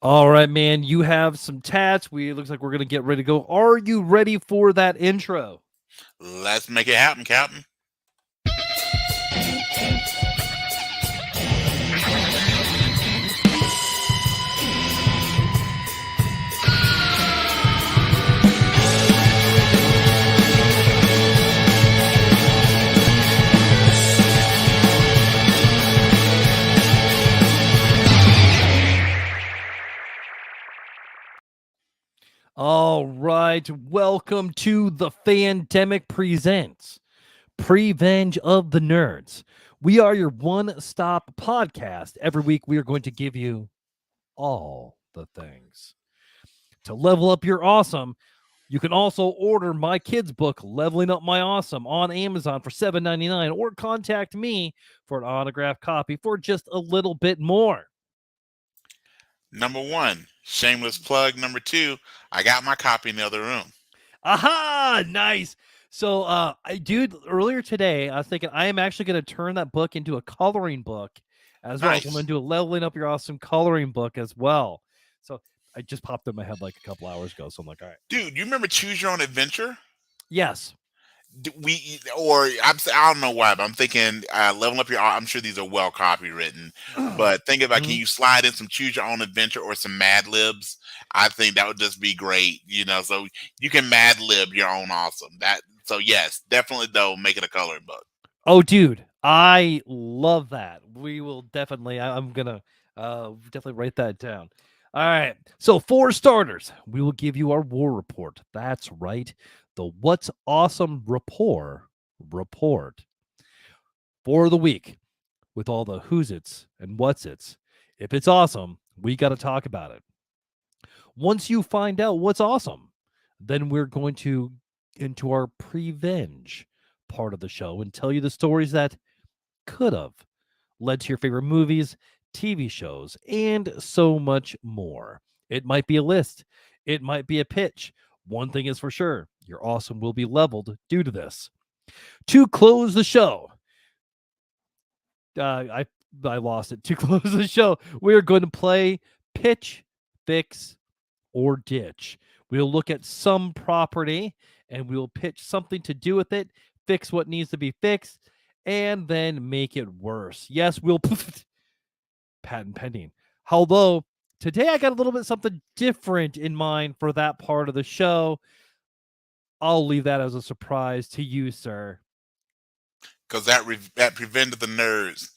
All right, man. You have some tats. Looks like we're gonna get ready to go. Are you ready for that intro? Let's make it happen, Captain. All right. Welcome to the Fandemic Presents Prevenge of the Nerds. We are your one-stop podcast. Every week we are going to give you all the things to level up your awesome. You can also order my kids' book, Leveling Up My Awesome, on Amazon for $7.99, or contact me for an autographed copy for just a little bit more. Number one, shameless plug. Number two, I got my copy in the other room. Aha! Nice. So, dude, earlier today, I was thinking I am actually going to turn that book into a coloring book as well. So I'm going Nice. to do a Leveling Up Your Awesome coloring book as well. So I just popped in my head like a couple hours ago. So I'm like, all right. Dude, you remember Choose Your Own Adventure? Yes. I don't know why, but I'm thinking leveling up your. I'm sure these are well copywritten, but think about, can Mhm. you slide in some Choose Your Own Adventure or some Mad Libs? I think that would just be great, so you can Mad Lib your own awesome. So yes, definitely though, make it a coloring book. Oh, dude, I love that. We will definitely. I'm gonna definitely write that down. All right. So for starters, we will give you our war report. That's right, the What's Awesome report for the week with all the who's its and what's its. If it's awesome, we got to talk about it. Once you find out what's awesome, then we're going to into our prevenge part of the show and tell you the stories that could have led to your favorite movies, TV shows, and so much more. It might be a list, it might be a pitch. One thing is for sure, your awesome will be leveled due to this. To close the show, I lost it. To close the show, we are going to play pitch, fix, or ditch. We'll look at some property and we'll pitch something to do with it, fix what needs to be fixed, and then make it worse. Yes, we'll patent pending. Although today I got a little bit something different in mind for that part of the show. I'll leave that as a surprise to you, sir. Because that prevented the nerds.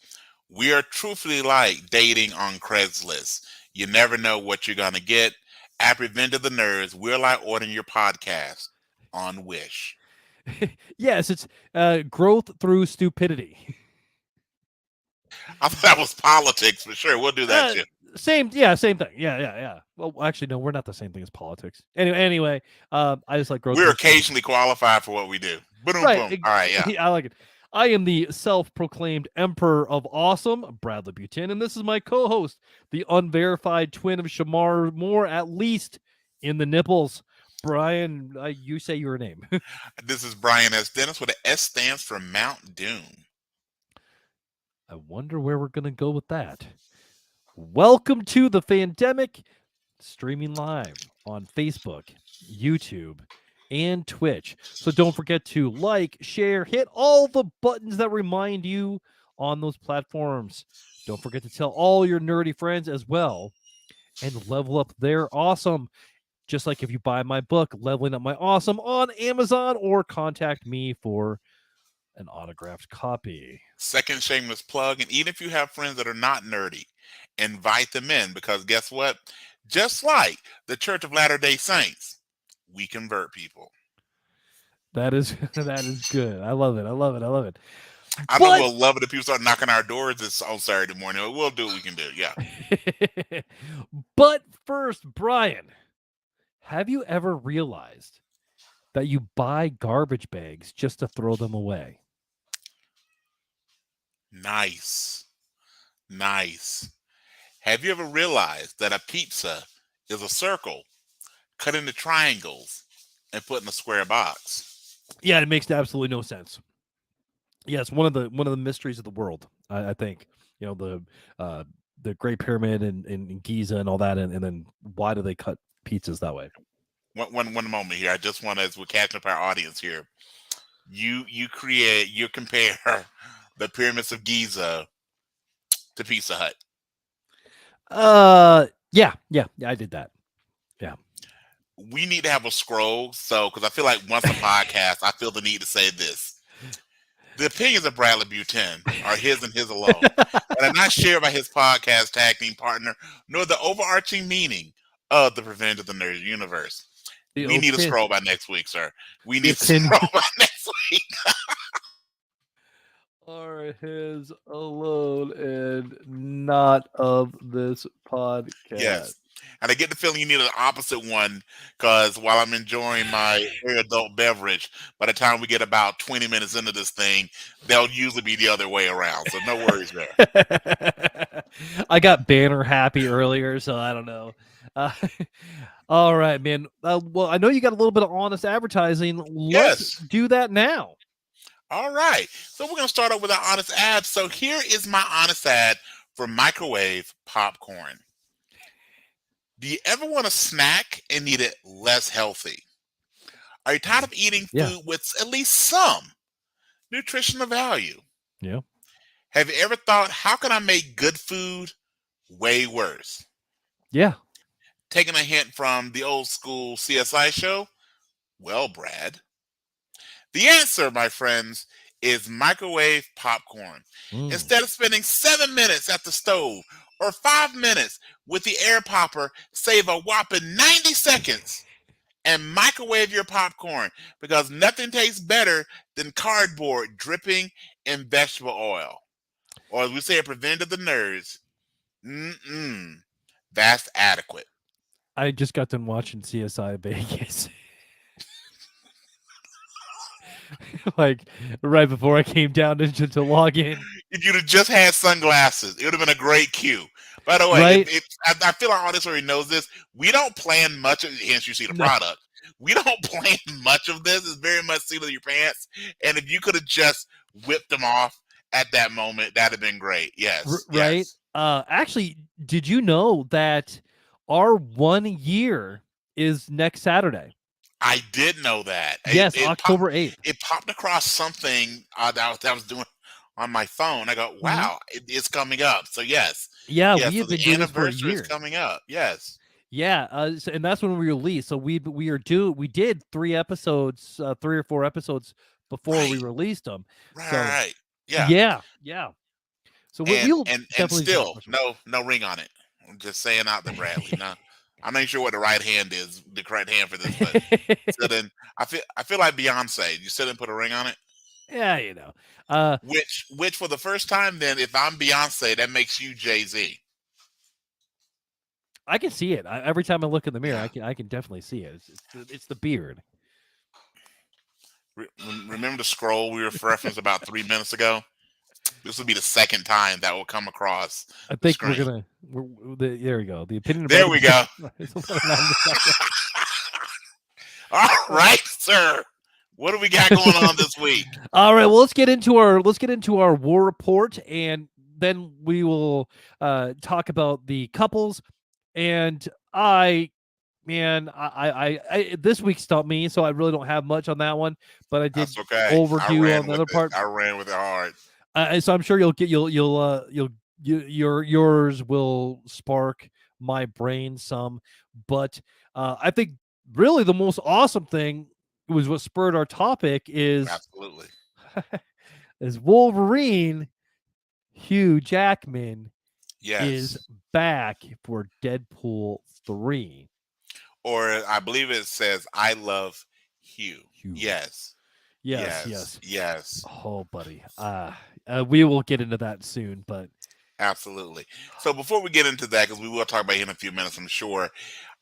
We are truthfully like dating on Craigslist. You never know what you're gonna get. At Prevented the Nerds, we're like ordering your podcast on Wish. Yes, it's growth through stupidity. I thought that was politics for sure. We'll do that Uh, too. same thing. Yeah. Well, actually, no, we're not the same thing as politics. Anyway, I just like growth We're through stupidity. occasionally qualified for what we do. Boom, Right. boom. All right, yeah. I like it. I am the self-proclaimed emperor of awesome, Bradley Buchanan, and this is my co-host, the unverified twin of Shamar Moore, at least in the nipples. Brian, you say your name. This is Brian S. Dennis, where the S stands for Mount Doom. I wonder where we're gonna go with that. Welcome to the Fandemic, streaming live on Facebook, YouTube, and Twitch. So don't forget to like, share, hit all the buttons that remind you on those platforms. Don't forget to tell all your nerdy friends as well and level up their awesome. Just like if you buy my book, Leveling Up My Awesome, on Amazon, or contact me for an autographed copy. Second shameless plug, and even if you have friends that are not nerdy, invite them in, because guess what? Just like the Church of Latter-day Saints, we convert people. That is that is good. I love it. I love it. I love it. I know But we'll love it if people start knocking our doors this on Saturday morning. We'll do what we can do. Yeah. but first, Brian, have you ever realized that you buy garbage bags just to throw them away? Nice. Nice. Have you ever realized that a pizza is a circle cut into triangles and put in a square box? Yeah, it makes absolutely no sense. Yeah, it's one of the mysteries of the world. I think the the Great Pyramid in Giza and all that, and then why do they cut pizzas that way? One moment here. I just want to, as we're catching up our audience here, you compare the pyramids of Giza to Pizza Hut. Yeah, I did that. Yeah. We need to have a scroll, so because I feel like once a podcast, I feel the need to say this. The opinions of Bradley Buchanan are his and his alone, and are not shared by his podcast tag team partner, nor the overarching meaning of the Revenge of the Nerds universe. the We need a opinion, scroll by next week, sir. We the need a opinion scroll by next week. are his alone and not of this podcast. Yes. And I get the feeling you need an opposite one because while I'm enjoying my very adult beverage, by the time we get about 20 minutes into this thing, they'll usually be the other way around. So no worries there. I got banner happy earlier, so I don't know. Uh, all right, man. Well, I know you got a little bit of honest advertising. Let's Yes. do that now. All right. So we're going to start off with our honest ad. So here is my honest ad for microwave popcorn. Do you ever want a snack and need it less healthy? Are you tired of eating Yeah. food with at least some nutritional value? Yeah. Have you ever thought, how can I make good food way worse? Yeah. Taking a hint from the old school CSI show? Well, Brad, the answer, my friends, is microwave popcorn. Mm. Instead of spending 7 minutes at the stove or 5 minutes with the air popper, save a whopping 90 seconds and microwave your popcorn because nothing tastes better than cardboard dripping in vegetable oil. Or as we say at Prevent of the Nerds, that's adequate. I just got done watching CSI Vegas. Like right before I came down to log in. If you'd have just had sunglasses, it would have been a great cue. By the way, Right? I feel our audience already knows this. We don't plan much of, hence you see the No. product. We don't plan much of this. It's very much seat of your pants. And if you could have just whipped them off at that moment, that'd have been great. Yes, Right? yes. Actually, did you know that our 1 year is next Saturday? I did know that. Yes, October 8th. It popped across something that I was doing on my phone. I go, Mhm. wow, it's coming up. So yes, Yeah, yes. we So have been the doing this for a anniversary is year. coming up. Yes. Yeah, and that's when we released. So we did 3 episodes, 3 or 4 episodes before we Right. released them. Right. So Right. Yeah. yeah. So we'll And definitely do a still special. no ring on it. I'm just saying out there, Bradley. No, I'm not sure what the right hand is, the correct hand for this, but so then I feel like Beyonce. You still didn't put a ring on it? Yeah, you know. Uh, Which for the first time, then if I'm Beyonce, that makes you Jay-Z. I can see it. Every time I look in the mirror, Yeah. I can definitely see it. It's the beard. Remember the scroll we referenced about 3 minutes ago? This will be the second time that will come across I the think screen. there we go. The opinion of There Bradley we go. is not in the background. All right, sir. What do we got going on this week? All right, well let's get into our war report, and then we will talk about the couples. And I this week stumped me, so I really don't have much on that one, but I did That's okay. I overdo on ran the with other it. part. I ran with it hard. So I'm sure yours will spark my brain some, but I think really the most awesome thing was what spurred our topic Absolutely. is Wolverine. Hugh Jackman is Yes. back for Deadpool 3. Or I believe it says, I love Hugh. Hugh. Yes. Yes, Yes. yes. Yes. Oh, buddy. We will get into that soon, but Absolutely. So before we get into that, because we will talk about it in a few minutes, I'm sure.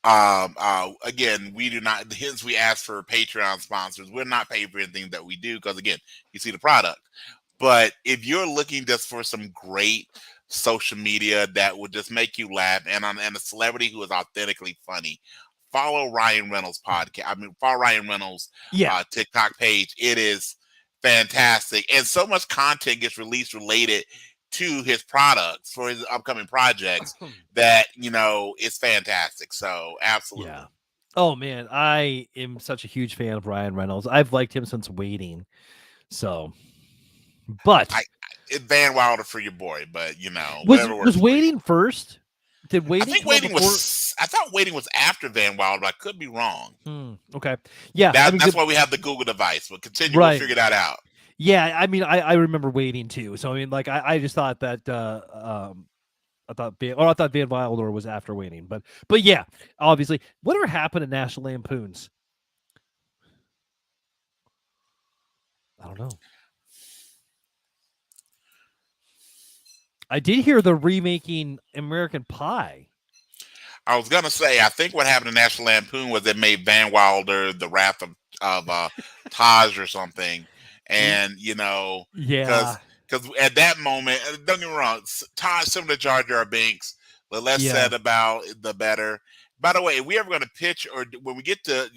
Again, we do not, hence we ask for Patreon sponsors. We're not paid for anything that we do because, again, you see the product. But if you're looking just for some great social media that would just make you laugh and a celebrity who is authentically funny, follow Ryan Reynolds podcast. I mean, follow Ryan Reynolds yeah. TikTok page. It is fantastic, and so much content gets released related to his products for his upcoming projects that is fantastic. So Yeah. absolutely. Oh man, I am such a huge fan of Ryan Reynolds. I've liked him since Waiting. So, but Van Wilder for your boy, but was whatever was works for you. Waiting first? Did I Waiting think come out before? I thought Waiting was after Van Wilder, but I could be wrong. Okay. Yeah, I mean, That's why we have the Google device. But continue, we'll right. figure that out. Yeah, I mean, I remember Waiting too. So I mean, like, I just thought that I thought Van Wilder was after Waiting, but yeah, obviously, whatever happened to National Lampoons? I don't know. I did hear they're remaking American Pie. I was gonna say, I think what happened to National Lampoon was they made Van Wilder the Wrath of Taj or something, Y- and Yeah, because at that moment, don't get me wrong, Taj similar to Jar Jar Binks. The less yeah. said about the better. By the way, if we ever going to pitch or when we get to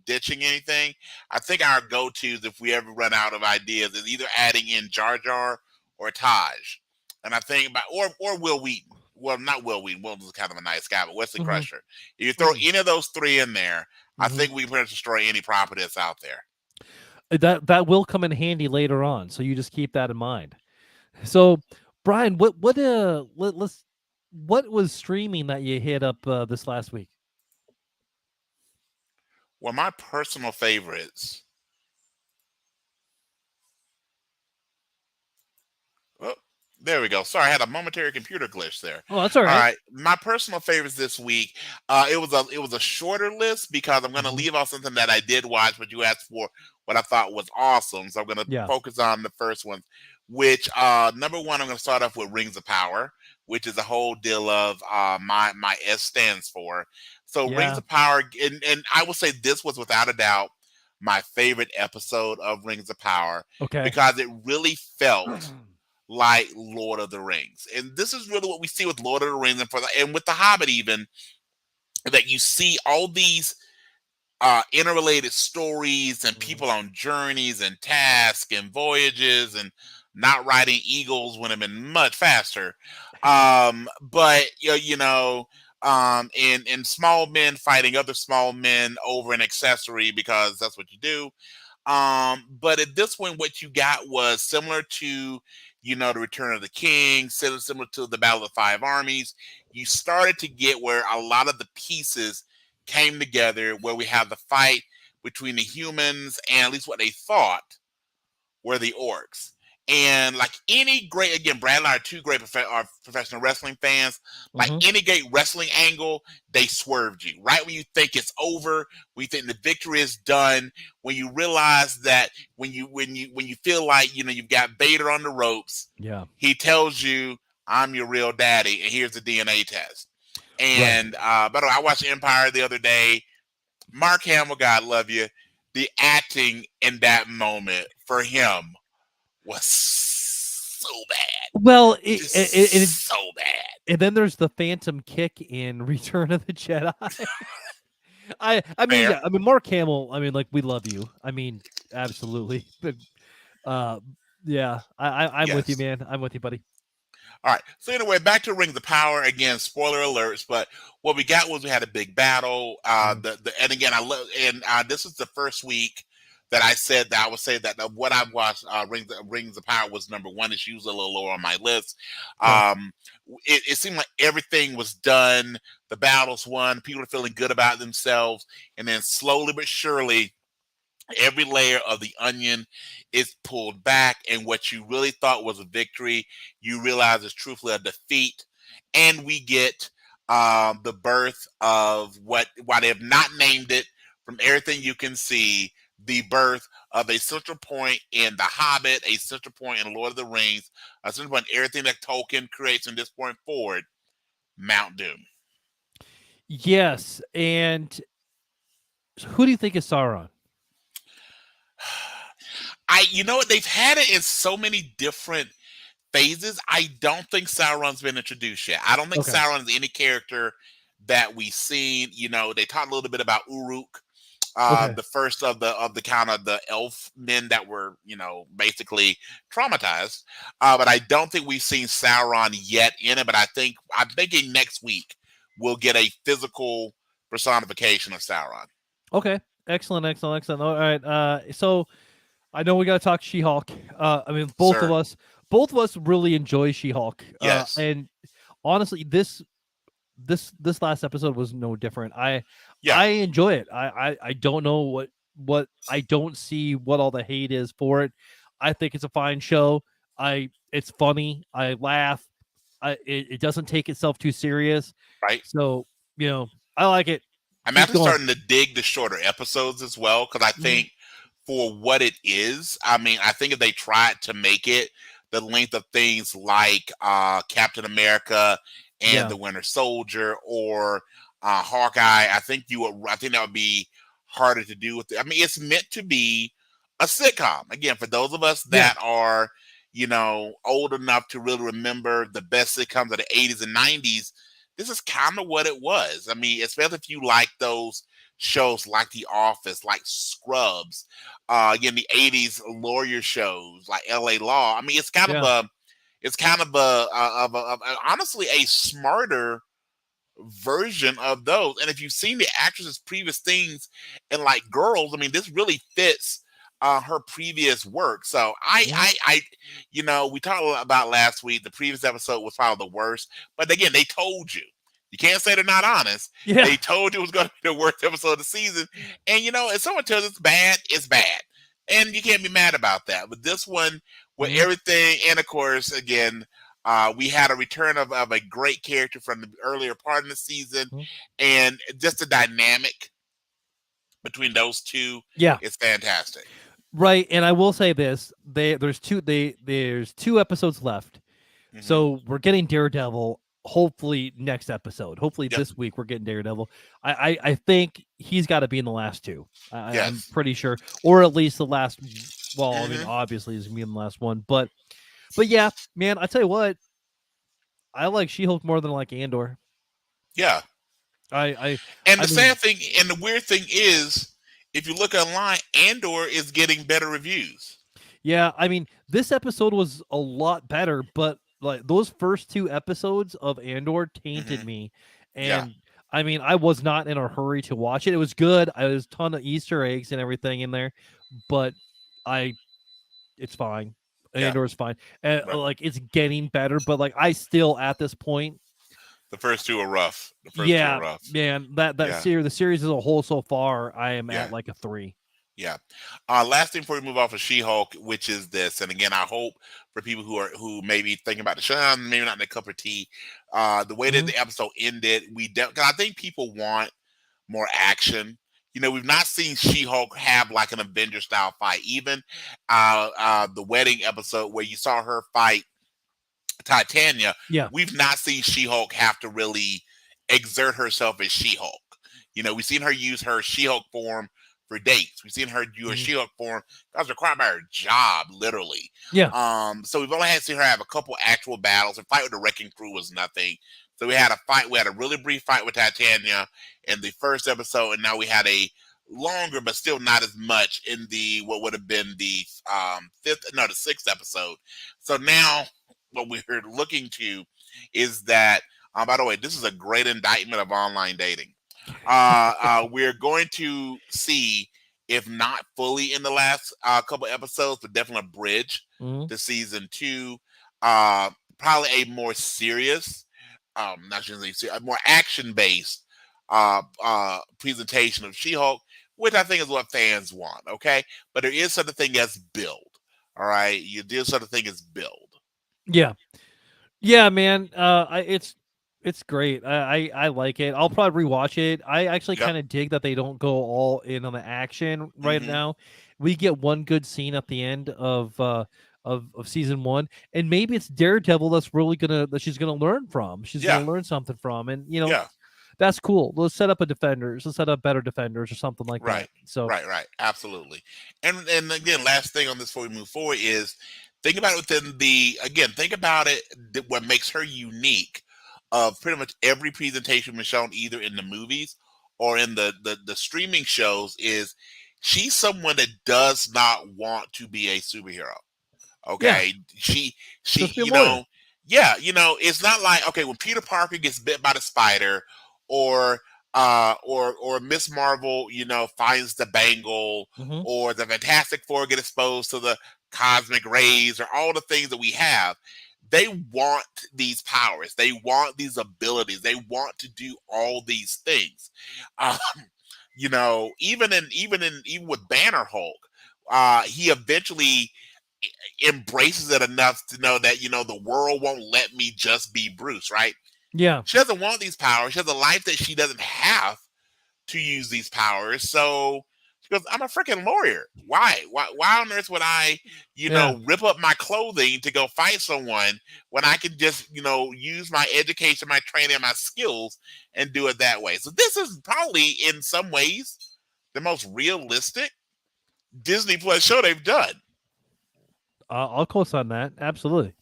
ditching anything, I think our go tos if we ever run out of ideas is either adding in Jar Jar or Taj. And I think about or Will Wheaton. Well, not Will Wheaton. Will was kind of a nice guy, but Wesley Hmm. Crusher. If you throw Hmm. any of those three in there, I Hmm. think we can pretty much destroy any property that's out there. That will come in handy later on, so you just keep that in mind. So, Brian, let's what was streaming that you hit up this last week? Well, my personal favorites. Oh, there we go. Sorry, I had a momentary computer glitch there. Oh, that's all All right. right, my personal favorites this week. It was a shorter list because I'm going to Hmm. leave off something that I did watch, but you asked for what I thought was awesome, so I'm going to Yeah. focus on the first one. Which number one, I'm going to start off with Rings of Power, which is a whole deal of my S stands for. So Rings Yeah. of Power, and I will say this was without a doubt my favorite episode of Rings of Power Okay. because it really felt like Lord of the Rings. And this is really what we see with Lord of the Rings and with The Hobbit even, that you see all these interrelated stories and Mhm. people on journeys and tasks and voyages and not riding eagles would have been much faster. But and small men fighting other small men over an accessory because that's what you do. But at this one, what you got was similar to, the Return of the King, similar to the Battle of the Five Armies. You started to get where a lot of the pieces came together, where we have the fight between the humans and at least what they thought were the orcs. And like any great, again, Brad and I are two great are professional wrestling fans. Like Mhm. any great wrestling angle, they swerved you right when you think it's over, when you think the victory is done, when you realize that when you feel like you've got Vader on the ropes, Yeah. he tells you, "I'm your real daddy, and here's the DNA test." Right. And by the way, I watched Empire the other day. Mark Hamill, God love you. The acting in that moment for him was so bad, Well, just so bad. and then there's the phantom kick in Return of the Jedi. I mean, Fair, yeah, I mean Mark Hamill. I mean, like we love you. I mean, absolutely. But uh, yeah, I'm with you, yes. man. I'm with you, buddy. All right. So anyway, back to Rings of Power again. Spoiler alerts, but what we got was we had a big battle. Mhm. The and again, I love and this is the first week that I said that I would say that what I've watched Rings of Power was number one. It's usually a little lower on my list. Okay. Um, it seemed like everything was done. The battles won. People are feeling good about themselves, and then slowly but surely every layer of the onion is pulled back, and what you really thought was a victory you realize is truthfully a defeat. And we get the birth of why they have not named it, from everything you can see, the birth of a central point in The Hobbit, a central point in Lord of the Rings, a central point in everything that Tolkien creates from this point forward: Mount Doom. Yes, and who do you think is Sauron? You know what, they've had it in so many different phases. I don't think Sauron's been introduced yet. I don't think Okay. Sauron is any character that we've seen. They talked a little bit about Uruk, Okay. the first of the kind of the elf men that were, basically traumatized. But I don't think we've seen Sauron yet in it. But I'm thinking next week we'll get a physical personification of Sauron. Okay. Excellent. Excellent. Excellent. All right. So I know we got to talk She-Hulk. I mean, Sir. both of us really enjoy She-Hulk. Yes. And honestly, this last episode was no different. Yeah. I enjoy it. I don't know what I don't see what all the hate is for it. I think it's a fine show. It's funny. I laugh. It doesn't take itself too serious. Right. So, I like it. I'm Keep actually going. starting to dig the shorter episodes as well because I Mhm. think for what it is, I mean, I think if they tried to make it the length of things like Captain America and Yeah. the Winter Soldier or Hawkeye, I think that would be harder to do with it. I mean, it's meant to be a sitcom. Again, for those of us Yeah. that are, old enough to really remember the best sitcoms of the 80s and 90s, this is kind of what it was. I mean, especially if you like those shows like The Office, like Scrubs, again the '80s lawyer shows like L.A. Law. I mean, Yeah. it's kind of honestly a smarter version of those. And if you've seen the actress's previous things and like Girls, I mean, this really fits her previous work. So Mhm. we talked about last week. The previous episode was probably the worst, but again, they told you. You can't say they're not honest. Yeah. They told you it was going to be the worst episode of the season, and if someone tells it's bad, it's bad, and you can't be mad about that. But this one, with Mhm. everything, and of course, again, we had a return of a great character from the earlier part of the season, Mhm. and just the dynamic between those two Yeah. is fantastic. Right. And I will say this: there's two episodes left. Hmm. So we're getting Daredevil. Hopefully next episode. Hopefully Yep. this week we're getting Daredevil. I think he's got to be in the last two. I'm Yes. pretty sure, or at least the last. Well, I mean, Hmm. obviously he's gonna be in the last one, but yeah, man, I tell you what, I like She-Hulk more than I like Andor. Yeah. I I And I the sad mean, thing, and the weird thing is, if you look online, Andor is getting better reviews. yeah, I mean, this episode was a lot better, but like those first two episodes of Andor tainted Hmm. me, Yeah. and I mean, I was not in a hurry to watch it. It was good. I was a ton of Easter eggs and everything in there, but I it's fine. Yeah. Andor's fine, and Right. like it's getting better, but like I still at this point, The first two are rough. The first two are yeah, rough. man, that Yeah. series, the series as a whole so far, I am at Yeah. like a 3. Yeah. Last thing before we move off of She-Hulk, which is this, and again, I hope for people who maybe thinking about the show, maybe not in a cup of tea, the way that Mhm. the episode ended, cause I think people want more action. We've not seen She-Hulk have like an Avenger style fight. Even the wedding episode where you saw her fight Titania, Yeah. we've not seen She-Hulk have to really exert herself as She-Hulk. We've seen her use her She-Hulk form for dates. We've seen her use her Mhm. She-Hulk form that was required by her job, literally. Yeah. So we've only had seen her have a couple actual battles. Her fight with the Wrecking Crew was nothing. So we had a fight. We had a really brief fight with Titania in the first episode, and now we had a longer, but still not as much in the what would have been the the sixth episode. So now what we're looking to is that, by the way, this is a great indictment of online dating. We're going to see, if not fully in the last couple episodes, but definitely a bridge Mhm. to season two. Uh, Probably a more serious, not just a more action based presentation of She-Hulk, which I think is what fans want. Okay, but there is such a thing as build. All right, you do such a thing as build. Yeah. Yeah, man. It's great. I like it. I'll probably rewatch it. I actually Yep. kind of dig that they don't go all in on the action right Hmm. now. We get one good scene at the end of season one, and maybe it's Daredevil that she's gonna learn from. She's gonna Yeah. learn something from, and Yeah. that's cool. Let's set up a defenders. Let's set up better defenders or something like Right. that. So, Right. Right. Absolutely. And again, last thing on this before we move forward is think about it within think about it. What makes her unique of pretty much every presentation been shown either in the movies or in the streaming shows is she's someone that does not want to be a superhero. Yeah, Okay, she just be a lawyer. yeah, it's not like, okay, when Peter Parker gets bit by the spider, or or Miss Marvel, finds the bangle, Hmm. or the Fantastic Four get exposed to the cosmic rays, or all the things that we have. They want these powers, they want these abilities, they want to do all these things. um, even with Banner Hulk, he eventually embraces it enough to know that the world won't let me just be Bruce, right? Yeah, She doesn't want these powers. She has a life that she doesn't have to use these powers. So she goes, I'm a freaking lawyer. Why on earth would I, yeah. rip up my clothing to go fight someone when I can just, use my education, my training, and my skills and do it that way? So this is probably in some ways the most realistic Disney Plus show they've done. I'll co-sign that. Absolutely.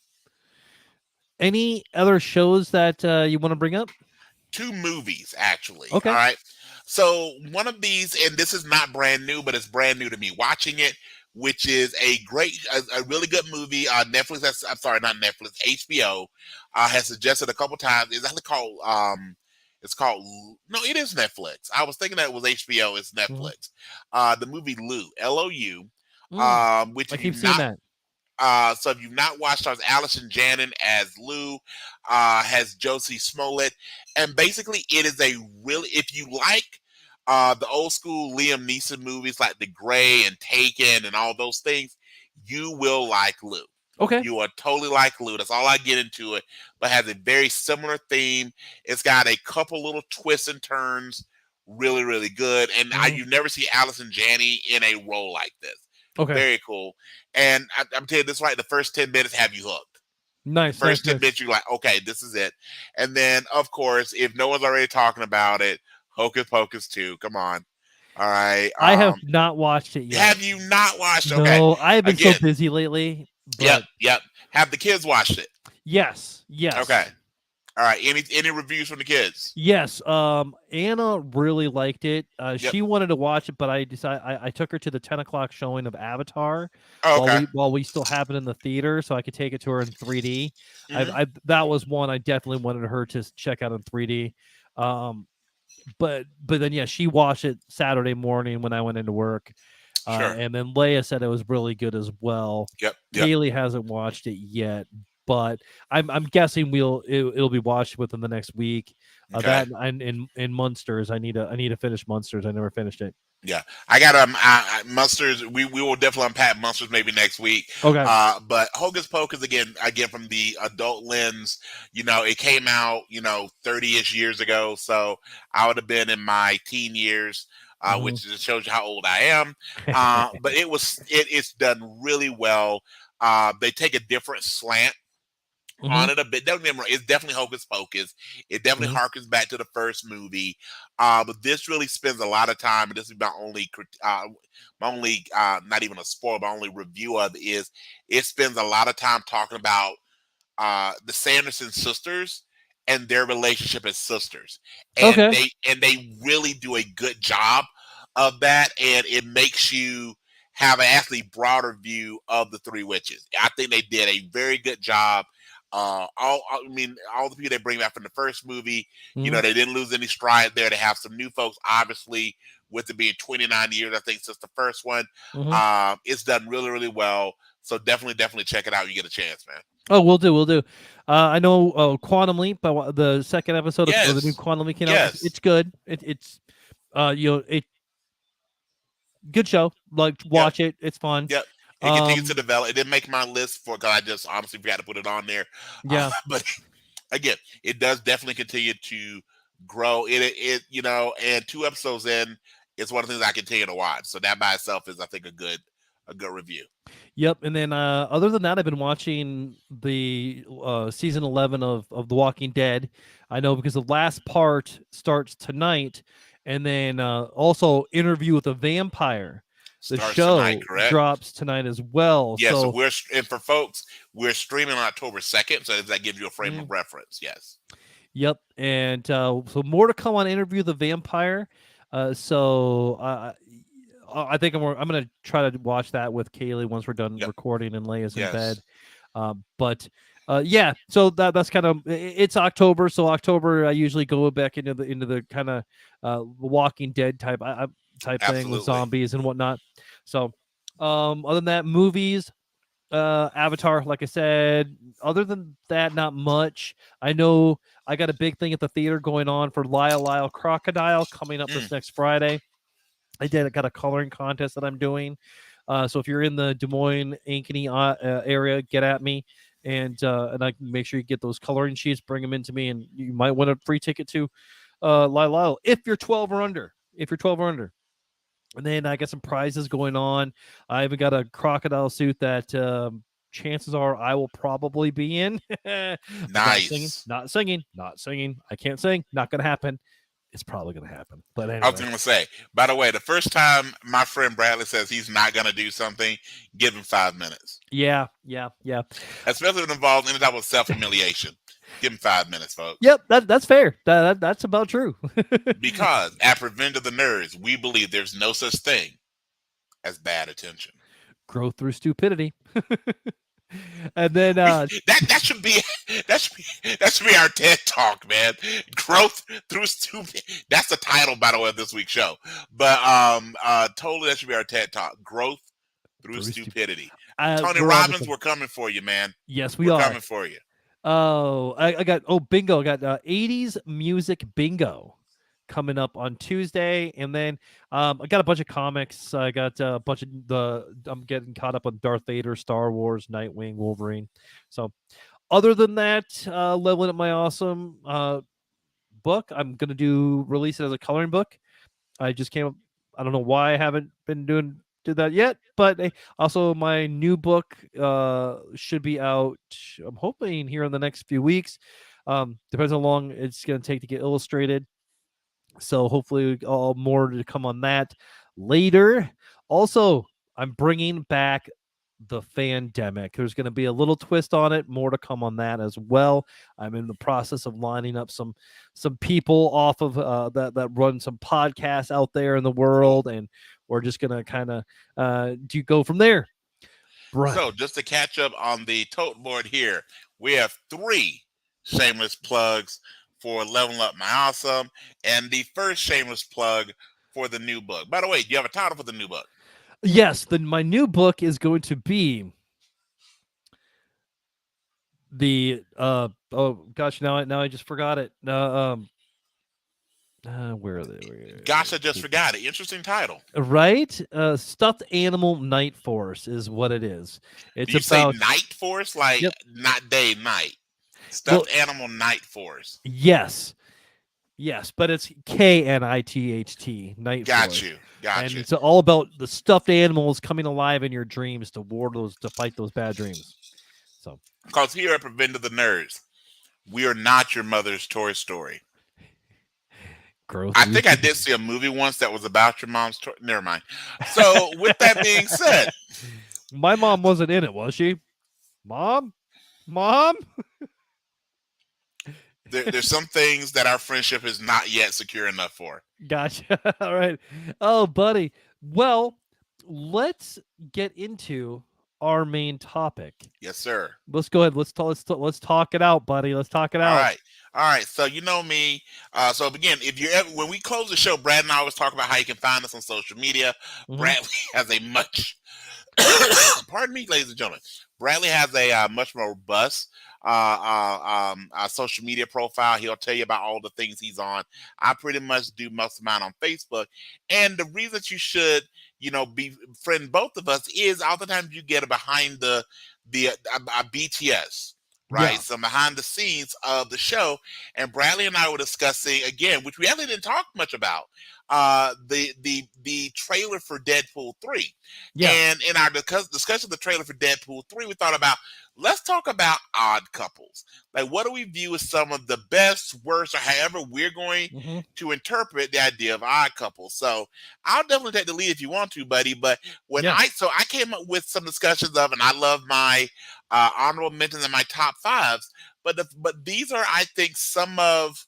Any other shows that you want to bring up? Two movies, actually. All Okay. right. So one of these, and this is not brand new, but it's brand new to me watching it, which is a really good movie. Netflix, I'm sorry, not Netflix, HBO has suggested a couple times. It's actually called, it's called, no, it is Netflix. I was thinking that it was HBO. It's Hmm. Netflix. The movie Lou, Lou, Mm, which I if keep you've seeing not that. so if you've not watched, stars Allison Janin as Lou, has Josie Smollett, and basically it is a really, if you like the old school Liam Neeson movies like The Gray and Taken and all those things, you will like Lou. Okay. You will totally like Lou. That's all I get into it, but has a very similar theme. It's got a couple little twists and turns, really, really good. And Hmm. you never see Allison Janney in a role like this. Okay. Very cool. And I'm telling you this right, the first 10 minutes have you hooked. The Nice, nice, first 10 nice. minutes, you're like, okay, this is it. And then, of course, if no one's already talking about it, Hocus Pocus 2. Come on. All right. I have not watched it yet. Have you not watched? Okay. No, I have been so Again, busy lately. yep, But yep. Have the kids watched it? yes, Okay. yes, All right. Any reviews from the kids? yes. Anna really liked it. Yep. She wanted to watch it, but I decided I took her to the 10 o'clock showing of Avatar Oh, while okay. we still have it in the theater, so I could take it to her in 3D. Hmm. I that was one I definitely wanted her to check out in 3D. Um, but then yeah, she watched it Saturday morning when I went into work. Sure. And then Leia said it was really good as well. Yep. Yep. Haley hasn't watched it yet, but I'm guessing it'll be watched within the next week. Okay. That and in Munsters, I need to finish Munsters. I never finished it. Yeah, I got Monsters. We will definitely unpack Monsters maybe next week. Okay. But Hocus Pocus again from the adult lens. It came out 30ish years ago, so I would have been in my teen years, Hmm. which just shows you how old I am. But it's done really well. They take a different slant Hmm. on it a bit. Don't get me wrong, it's definitely Hocus Pocus. It definitely Hmm. harkens back to the first movie. But this really spends a lot of time, and this is my only not even a spoiler, my only review of it is it spends a lot of time talking about the Sanderson sisters and their relationship as sisters, and Okay. they really do a good job of that, and it makes you have an actually broader view of the three witches. I think they did a very good job. I mean, all the people they bring back from the first movie, Hmm. they didn't lose any stride there. They have some new folks, obviously, with it being 29 years, I think, since the first one. Hmm. It's done really, really well. So definitely check it out when you get a chance, man. Oh, we'll do. We'll do. I know Quantum Leap, the second episode of the new Yes. Quantum Leap came out. Yes. It's good. It's it good show. Like Yep. watch it. It's fun. Yep. It continues to Um, develop. It didn't make my list because I just honestly forgot to put it on there. yeah. But again, it does definitely continue to grow. And 2 episodes in, it's one of the things I continue to watch. So that by itself is, I think, a good review. Yep. And then other than that, I've been watching the season 11 of The Walking Dead. I know because the last part starts tonight, and then also Interview with a Vampire. The Starts tonight, show correct? drops tonight as well. Yeah. So So and for folks, we're streaming on October 2nd. So that gives you a frame mm, of reference. Yes. Yep, and so more to come on Interview the Vampire. I think I'm gonna try to watch that with Kaylee once we're done Yep. recording and Leia's in bed. Yes. But yeah, so that's kind of it's October, so October I usually go back into the kind of Walking Dead type thing with Absolutely. zombies and whatnot. So other than that, movies, Avatar, like I said. Other than that, not much. I know I got a big thing at the theater going on for Lyle Crocodile coming up Mm, this next Friday. I got a coloring contest that I'm doing. So if you're in the Des Moines, Ankeny area, get at me, and I can make sure you get those coloring sheets. Bring them into me, and you might win a free ticket to Lyle if you're 12 or under. If you're 12 or under. And then I got some prizes going on. I even got a crocodile suit that chances are I will probably be in. I'm not singing, nice. not singing, not singing. I can't sing. Not going to happen. It's probably going to happen. But I was anyway, gonna say, by the way, the first time my friend Bradley says he's not gonna do something, give him 5 minutes. yeah. Especially if it involves any type of self humiliation. Give him 5 minutes, folks. Yep, that's fair. That's about true. Because at Prevent of the Nerds, we believe there's no such thing as bad attention. Growth through stupidity. And then That should be that should be our TED talk, man. Growth through stupid. That's the title, by the way, of this week's show. But totally that should be our TED talk. Growth through through stupid. stupidity. Tony We're on to Robbins, some. we're coming for you, man. Yes, we We're are. coming for you. Oh, I got bingo. I got 80s music bingo coming up on Tuesday, and then I got a bunch of comics. I got a bunch of I'm getting caught up on Darth Vader, Star Wars, Nightwing, Wolverine. So other than that, leveling up my awesome book. I'm gonna release it as a coloring book. I just came up. I don't know why I haven't been did that yet, but also my new book should be out. I'm hoping here in the next few weeks. Depends how long it's going to take to get illustrated. So hopefully, all more to come on that later. Also, I'm bringing back the Fandemic. There's going to be a little twist on it. More to come on that as well. I'm in the process of lining up some people off of that run some podcasts out there in the Cool. world, and we're just going to kind of do go from there. So, Brian. just to catch up on the tote board here, we have 3 shameless plugs for Level Up My Awesome, and the first shameless plug for the new book. By the way, do you have a title for the new book? Yes, my new book is going to be the oh gosh, now I just forgot it. Where are they? Gosh, I just forgot it. Interesting title. Right? Stuffed Animal Night Force is what it is. Do It's you say about night force, like yep. not day, night? Well, Stuffed animal night force. yes, yes, but it's KNITHT Night Got Force, you. Got and you. it's all about the stuffed animals coming alive in your dreams to fight those bad dreams. So Because here at Prevent of the Nerds, we are not your mother's Toy Story. growth I through think I did stupid. see a movie once that was about your mom's toy. Never mind. So, with that being said, My mom wasn't in it, was she? Mom, mom. there's some things that our friendship is not yet secure enough for. Gotcha. All right. Oh, buddy. Well, let's get into our main topic. Yes, sir. Let's go ahead. Let's talk it out, buddy. Let's talk it All out. right. All right. So, you know me. So, again, if you ever, when we close the show, Brad and I always talk about how you can find us on social media. Mm-hmm. Bradley has a much pardon me, ladies and gentlemen. Bradley has a much more robust social media profile. He'll tell you about all the things he's on. I pretty much do most of mine on Facebook. And the reason that you should, be friend both of us is oftentimes you get a behind the BTS. Right, Yeah. some behind the scenes of the show, and Bradley and I were discussing again, which we actually didn't talk much about, the trailer for Deadpool 3. Yeah. And in our discussion of the trailer for Deadpool 3, we thought about let's talk about odd couples. Like, what do we view as some of the best, worst, or however we're going Hmm. to interpret the idea of odd couples? So, I'll definitely take the lead if you want to, buddy. But Yeah. I came up with some discussions of, and I love my honorable mentions and my top fives. But these are, I think, some of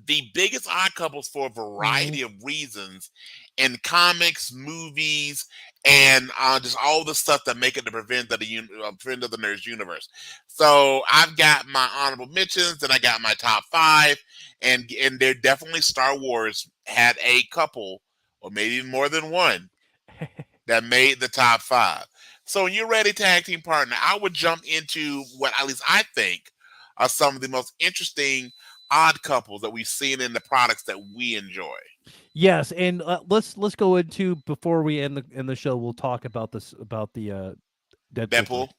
the biggest odd couples for a Hmm. variety of reasons in comics, movies, and just all the stuff that make it the Prevent of the Nerds universe. So I've got my honorable mentions, and I got my top five, and they're definitely Star Wars had a couple, or maybe even more than one, that made the top five. So when you're ready, tag team partner, I would jump into what at least I think are some of the most interesting odd couples that we've seen in the products that we enjoy. Yes, and let's go into before we end the show. We'll talk about this about the Deadpool 3. Deadpool? Yes.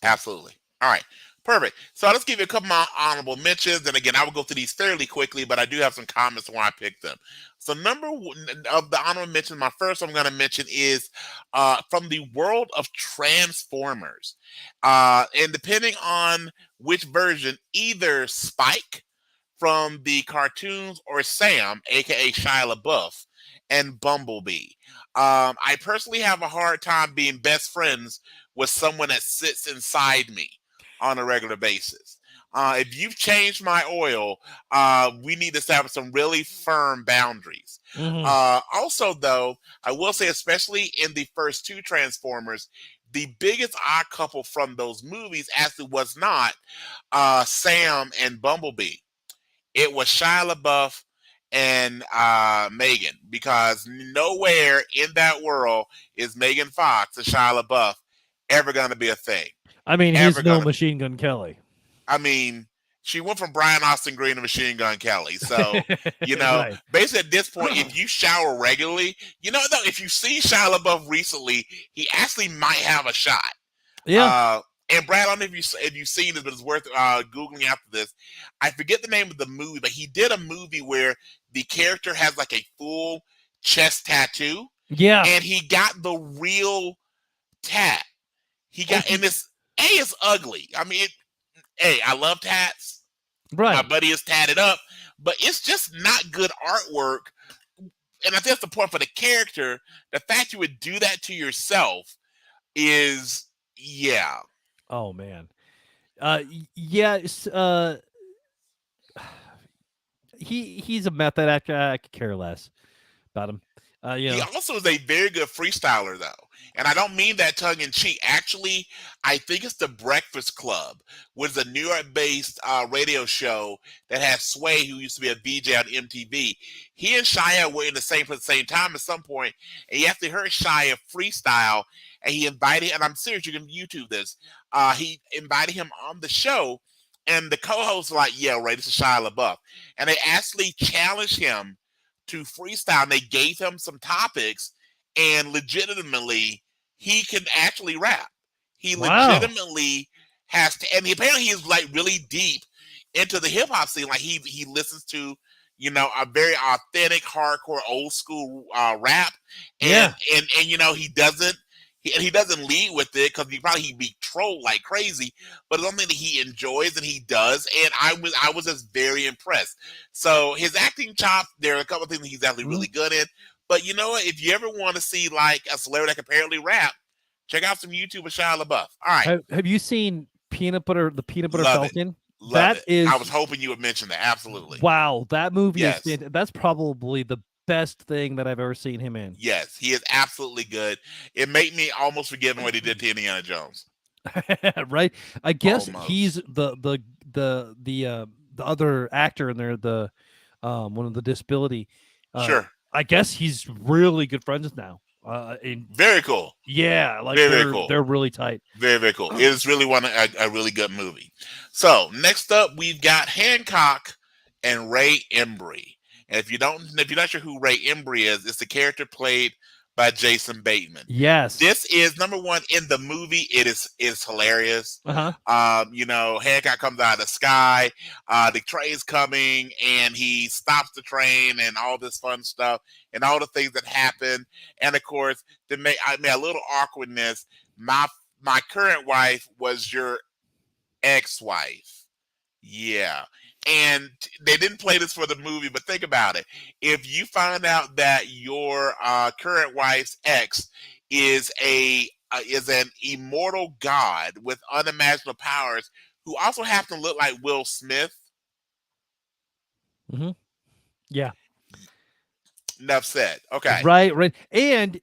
Absolutely. All right. Perfect. So I'll just give you a couple more honorable mentions. And again, I will go through these fairly quickly, but I do have some comments on why I picked them. So number one of the honorable mentions, my first I'm going to mention is from the world of Transformers. And depending on which version, either Spike from the cartoons or Sam, aka Shia LaBeouf, and Bumblebee. I personally have a hard time being best friends with someone that sits inside me on a regular basis. If you've changed my oil, we need to establish some really firm boundaries. Hmm. Also, though, I will say, especially in the first two Transformers, the biggest odd couple from those movies actually was not Sam and Bumblebee. It was Shia LaBeouf and Megan, because nowhere in that world is Megan Fox and Shia LaBeouf ever going to be a thing. I mean, Ever he's no going to. Machine Gun Kelly. I mean, she went from Brian Austin Green to Machine Gun Kelly. So, Right. basically at this point, if you shower regularly, though, if you see Shia LaBeouf recently, he actually might have a shot. Yeah. Uh, and Brad, I don't know if you've seen it, but it's worth googling after this. I forget the name of the movie, but he did a movie where the character has like a full chest tattoo, Yeah. and he got the real tat. He Oh, got, and this is ugly. I mean, I love tats. My right. buddy is tatted up, but it's just not good artwork. And I think that's the point for the character. The fact you would do that to yourself is, yeah. Oh man. Yeah. He's a method actor. I could care less about him. You He know. also is a very good freestyler, though. And I don't mean that tongue in cheek. Actually, I think it's the Breakfast Club, which is a New York based radio show that has Sway, who used to be a VJ on MTV. He and Shia were in the same at the same time at some point, and he actually heard Shia freestyle, and he invited, and I'm serious, you can YouTube this. He invited him on the show, and the co hosts were like, yeah, right, this is Shia LaBeouf. And they actually challenged him to freestyle. And they gave him some topics, and legitimately, he can actually rap. He Wow. legitimately has to, and apparently he is like really deep into the hip hop scene. Like he listens to a very authentic, hardcore, old school rap, and Yeah. he doesn't. He doesn't lead with it because he'd be trolled like crazy, but it's something that he enjoys and he does, and I was just very impressed. So his acting chop, there are a couple of things that he's actually Mhm. really good in. But you know what? If you ever want to see like a celebrity that can apparently rap, check out some YouTube with Shia LaBeouf. All right, Have you seen the Peanut Butter love it, Falcon? love That it. I was is hoping you would mention that. Absolutely, wow. That movie is yes, fantastic. That's probably the best thing that I've ever seen him in. yes, he is absolutely good. It made me almost forgive him what he did to Indiana Jones. Right? I guess he's Almost, the other actor in there, the one of the disability. Uh, sure, I guess he's really good friends now. And very cool, yeah, like very very they're cool. really tight. Very, very cool. It is really a really good movie. So next up, we've got Hancock and Ray Embry. And if you're not sure who Ray Embry is, it's the character played by Jason Bateman. Yes. This is number one in the movie. It is hilarious. Uh huh. Hancock comes out of the sky. The train's coming, and he stops the train, and all this fun stuff, and all the things that happen. And of course, I mean, a little awkwardness. My my current wife was your ex-wife. Yeah. And they didn't play this for the movie, but think about it. If you find out that your current wife's ex is an immortal god with unimaginable powers who also happen to look like Will Smith, Hmm. Yeah. enough said. Okay. Right. Right. And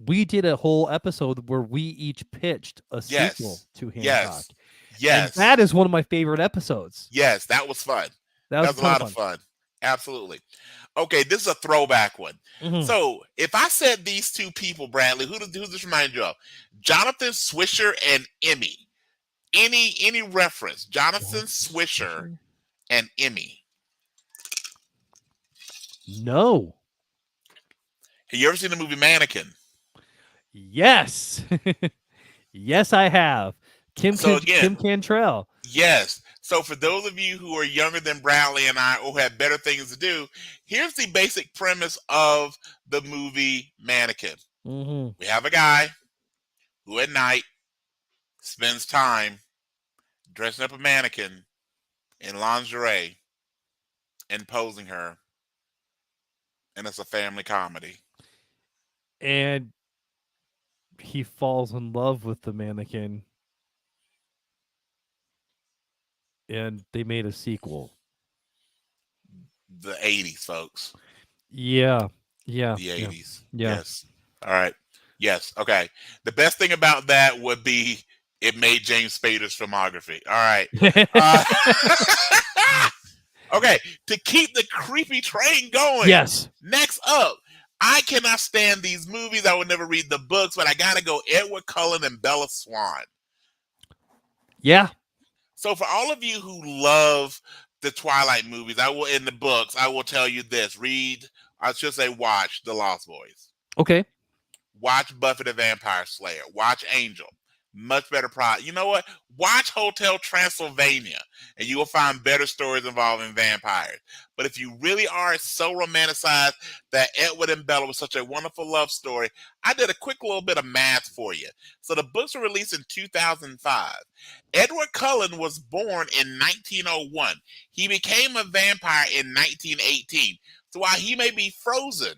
we did a whole episode where we each pitched a sequel Yes. to Hancock, Yes. and Yes. that is one of my favorite episodes. Yes. That was fun. That That was a was a ton of lot of fun. fun. Absolutely. Okay, this is a throwback one. Hmm. So, if I said these two people, Bradley, who does this remind you of? Jonathan Swisher and Emmy. Any reference? Jonathan Jonathan Swisher Swisher? and Emmy. No. Have you ever seen the movie Mannequin? Yes. Yes, I have. So again, Kim Cantrell. yes. So for those of you who are younger than Bradley and I, or have better things to do, here's the basic premise of the movie Mannequin. Hmm. We have a guy who at night spends time dressing up a mannequin in lingerie and posing her, and it's a family comedy. And he falls in love with the mannequin, and they made a sequel. The 80s, folks. Yeah. Yeah. The Yeah. 80s. Yeah. Yes. All right. Yes. Okay. The best thing about that would be it made James Spader's filmography. All right. Uh, okay. To keep the creepy train going. Yes. Next up, I cannot stand these movies. I would never read the books, but I got to go Edward Cullen and Bella Swan. Yeah. So for all of you who love the Twilight movies, I will in the books, I will tell you this. I should say watch The Lost Boys. Okay. Watch Buffy the Vampire Slayer. Watch Angel. Much better product. You know what? Watch Hotel Transylvania, and you will find better stories involving vampires. But if you really are so romanticized that Edward and Bella was such a wonderful love story, I did a quick little bit of math for you. So the books were released in 2005. Edward Cullen was born in 1901. He became a vampire in 1918. So while he may be frozen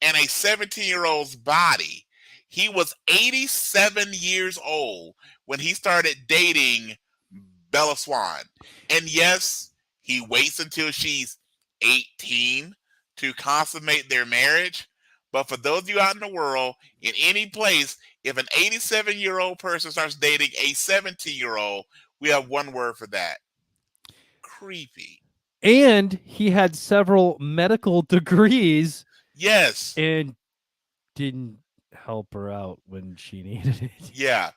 and a 17-year-old's body, he was 87 years old when he started dating Bella Swan. And yes, he waits until she's 18 to consummate their marriage. But for those of you out in the world, in any place, if an 87-year-old person starts dating a 17-year-old, we have one word for that: creepy. And he had several medical degrees Yes. and didn't help her out when she needed it. Yeah.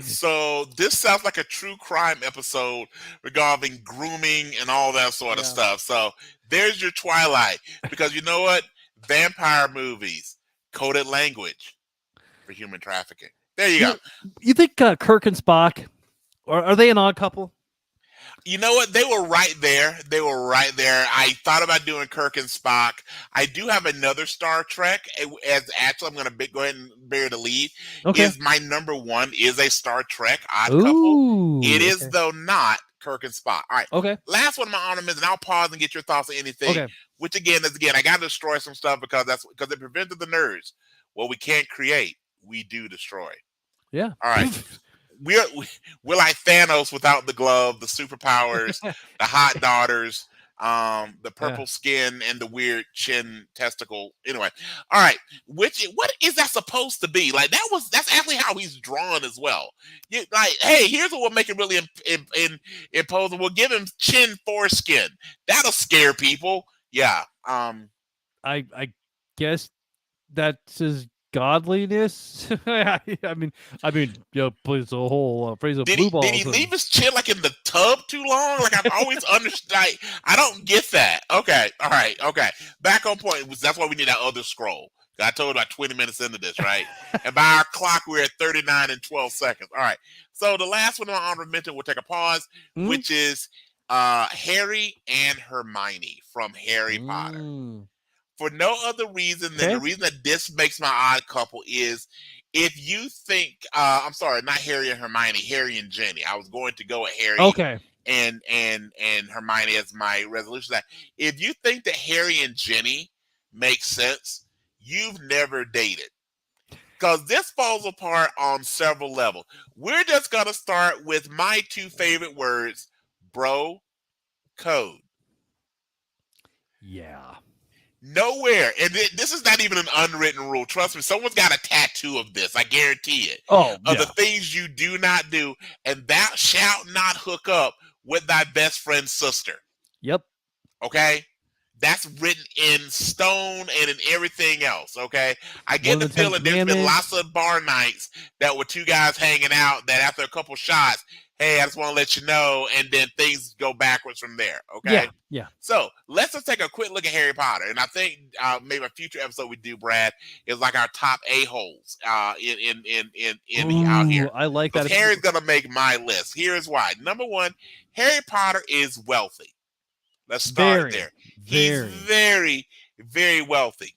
So this sounds like a true crime episode regarding grooming and all that sort of Yeah. stuff. So there's your Twilight. Because you know what? Vampire movies, coded language for human trafficking. There you go. You think Kirk and Spock are they an odd couple? You know what? They were right there. They were right there. I thought about doing Kirk and Spock. I do have another Star Trek. As actually, I'm going to go ahead and bury the lead. Okay. Is my number one is a Star Trek odd couple. Ooh. It is Okay. though not Kirk and Spock. All right. Okay. Last one of my ornaments, and I'll pause and get your thoughts on anything. Okay. Which again is I got to destroy some stuff because it prevented the nerds. What we can't create, we do destroy. Yeah. All right. We're like Thanos without the glove, the superpowers, the hot daughters, the purple skin, and the weird chin testicle. Anyway, all right. What is that supposed to be? Like that's actually how he's drawn as well. Hey, here's what we'll make it really imposing. We'll give him chin foreskin. That'll scare people. Yeah. I guess that's his godliness. I mean, plays the whole phrase of blue balls. Did he leave his chin like in the tub too long? Like I've always understood. I don't get that. Okay, all right, okay. Back on point. That's why we need that other scroll. I told about 20 minutes into this, right? And by our clock, we're at 39 and 12 seconds. All right. So the last one on honorable mention, we'll take a pause, which is Harry and Hermione from Harry Potter. For no other reason than the reason that this makes my odd couple is If you think, I'm sorry, not Harry and Hermione, Harry and Ginny. I was going to go with Harry Okay. and Hermione as my resolution. That if you think that Harry and Ginny make sense, you've never dated. Because this falls apart on several levels. We're just gonna start with my two favorite words, bro code. Yeah. Nowhere, and this is not even an unwritten rule. Trust me, someone's got a tattoo of this. I guarantee it. Oh, Of the yeah. things you do not do, and thou shalt not hook up with thy best friend's sister. Yep. Okay, that's written in stone and in everything else. Okay, I One get of the the Ten feeling there's been lots Commandments. of bar nights that were two guys hanging out that after a couple shots, hey, I just want to let you know, and then things go backwards from there. Okay, Yeah. Yeah. so let's just take a quick look at Harry Potter, and I think maybe a future episode we do, Brad, is like our top a holes in out Ooh, here, I like because that. Harry's gonna make my list. Here's why: number one, Harry Potter is wealthy. Let's start Very, there. He's very. very, very wealthy.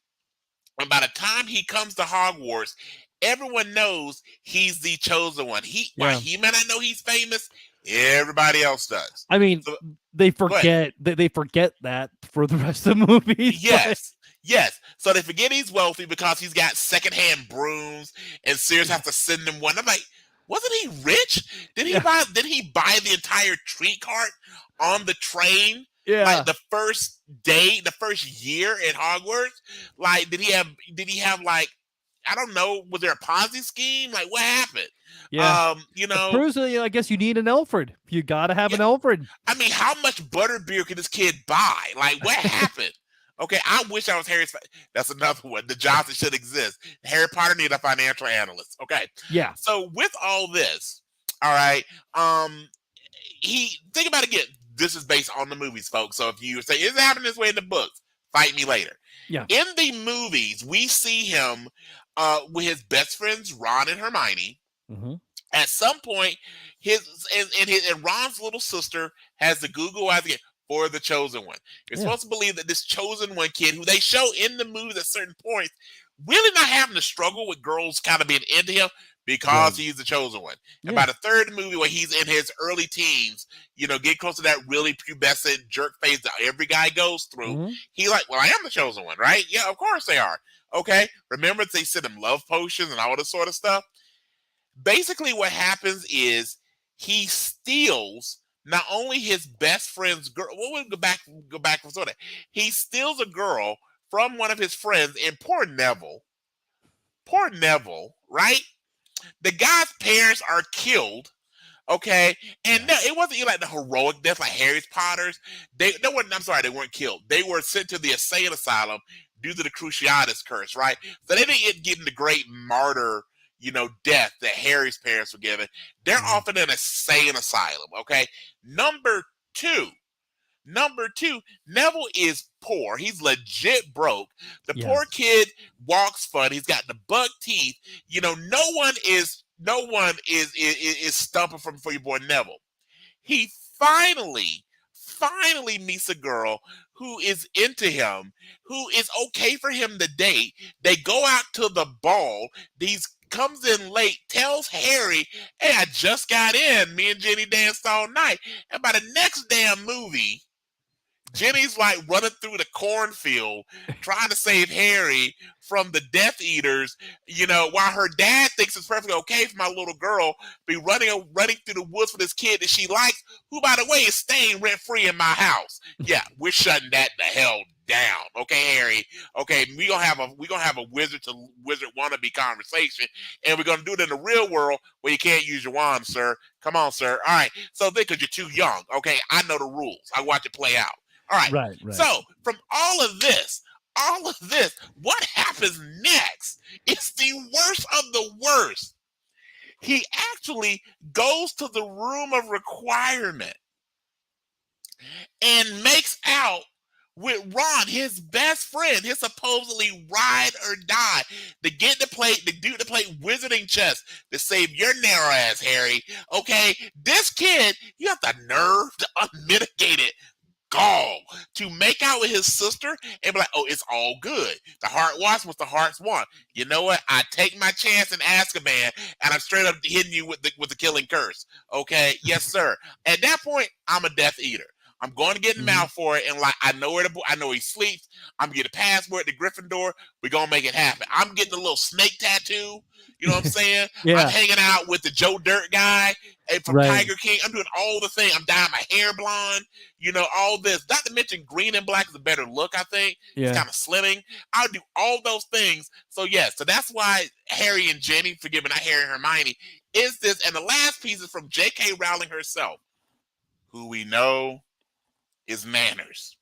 And by the time he comes to Hogwarts, everyone knows he's the chosen one. While Yeah. he may not know he's famous, everybody else does. I mean, So they go ahead. forget they forget that for the rest of the movies, but Yes. Yes. So they forget he's wealthy because he's got secondhand brooms and Sirius has yeah. to send him one. I'm like, wasn't he rich? Yeah. Did he buy the entire treat cart on the train? Like Yeah. the first day, the first year at Hogwarts? Like did he have like, I don't know, was there a Ponzi scheme? Like what happened? Yeah. You know, Personally, I guess you need an Alfred. You gotta have yeah, an Alfred. I mean, how much butterbeer could this kid buy? Like, what happened? Okay, I wish I was Harry's. That's another one. The jobs that should exist. Harry Potter need a financial analyst. Okay, Yeah. so with all this, all right, he think about it again. This is based on the movies, folks. So if you say is it happening this way in the books, fight me later. Yeah. In the movies, we see him with his best friends Ron and Hermione. Hmm. At some point, and Ron's little sister has the Google eyes again for the chosen one. You're Yeah. supposed to believe that this chosen one kid, who they show in the movies at certain points, really not having to struggle with girls kind of being into him because Right. he's the chosen one. And Yeah. by the third movie, where he's in his early teens, get close to that really pubescent jerk phase that every guy goes through. Hmm. He's like, well, I am the chosen one, right? Yeah, of course they are. Okay, remember they sent him love potions and all this sort of stuff. Basically what happens is he steals not only his best friend's girl. Well, we'll go back from sort of. He steals a girl from one of his friends, and poor Neville, right? The guy's parents are killed. Okay, and Yeah. no, it wasn't like the heroic death like Harry Potter's. They weren't. I'm sorry, they weren't killed. They were sent to the insane asylum due to the Cruciatus curse, right? So they didn't get the great martyr, death that Harry's parents were given. They're Hmm. often in an insane asylum. Okay, number two. Number two, Neville is poor. He's legit broke. The Yeah. poor kid walks funny. He's got the buck teeth. No one is stumping for your boy Neville. He finally meets a girl who is into him, who is okay for him to date. They go out to the ball. These comes in late, tells Harry, "Hey, I just got in. Me and Jenny danced all night." And by the next damn movie, Jenny's like running through the cornfield trying to save Harry from the Death Eaters, while her dad thinks it's perfectly okay for my little girl be running through the woods with this kid that she likes, who by the way is staying rent free in my house. Yeah, we're shutting that the hell down. Okay, Harry. Okay, we gonna have a wizard to wizard wannabe conversation, and we're gonna do it in the real world where you can't use your wand, sir. Come on, sir. All right. So because you're too young. Okay, I know the rules. I watch it play out. All right. Right. Right. So from all of this, what happens next is the worst of the worst. He actually goes to the room of requirement and makes out with Ron, his best friend, his supposedly ride or die, to get the dude to play wizarding chess to save your narrow ass, Harry. Okay, this kid, you have the nerve to unmitigate it. gall to make out with his sister and be like, oh, it's all good. The heart wants what the hearts want. You know what? I take my chance in Azkaban, and I'm straight up hitting you with the killing curse. Okay, yes, sir. At that point, I'm a Death Eater. I'm going to get in Mhm. Malfoy, and like I know where I know he sleeps. I'm getting a password to Gryffindor. We're gonna make it happen. I'm getting a little snake tattoo. You know what I'm saying? I'm Yeah, hanging out with the Joe Dirt guy from right. Tiger King. I'm doing all the things. I'm dyeing my hair blonde. You know, all this. Not to mention green and black is a better look, I think. It's Yeah. kind of slimming. I'll do all those things. So, yes, so that's why Harry and Jenny, forgive me, not Harry and Hermione, is this. And the last piece is from J.K. Rowling herself, who we know is manners.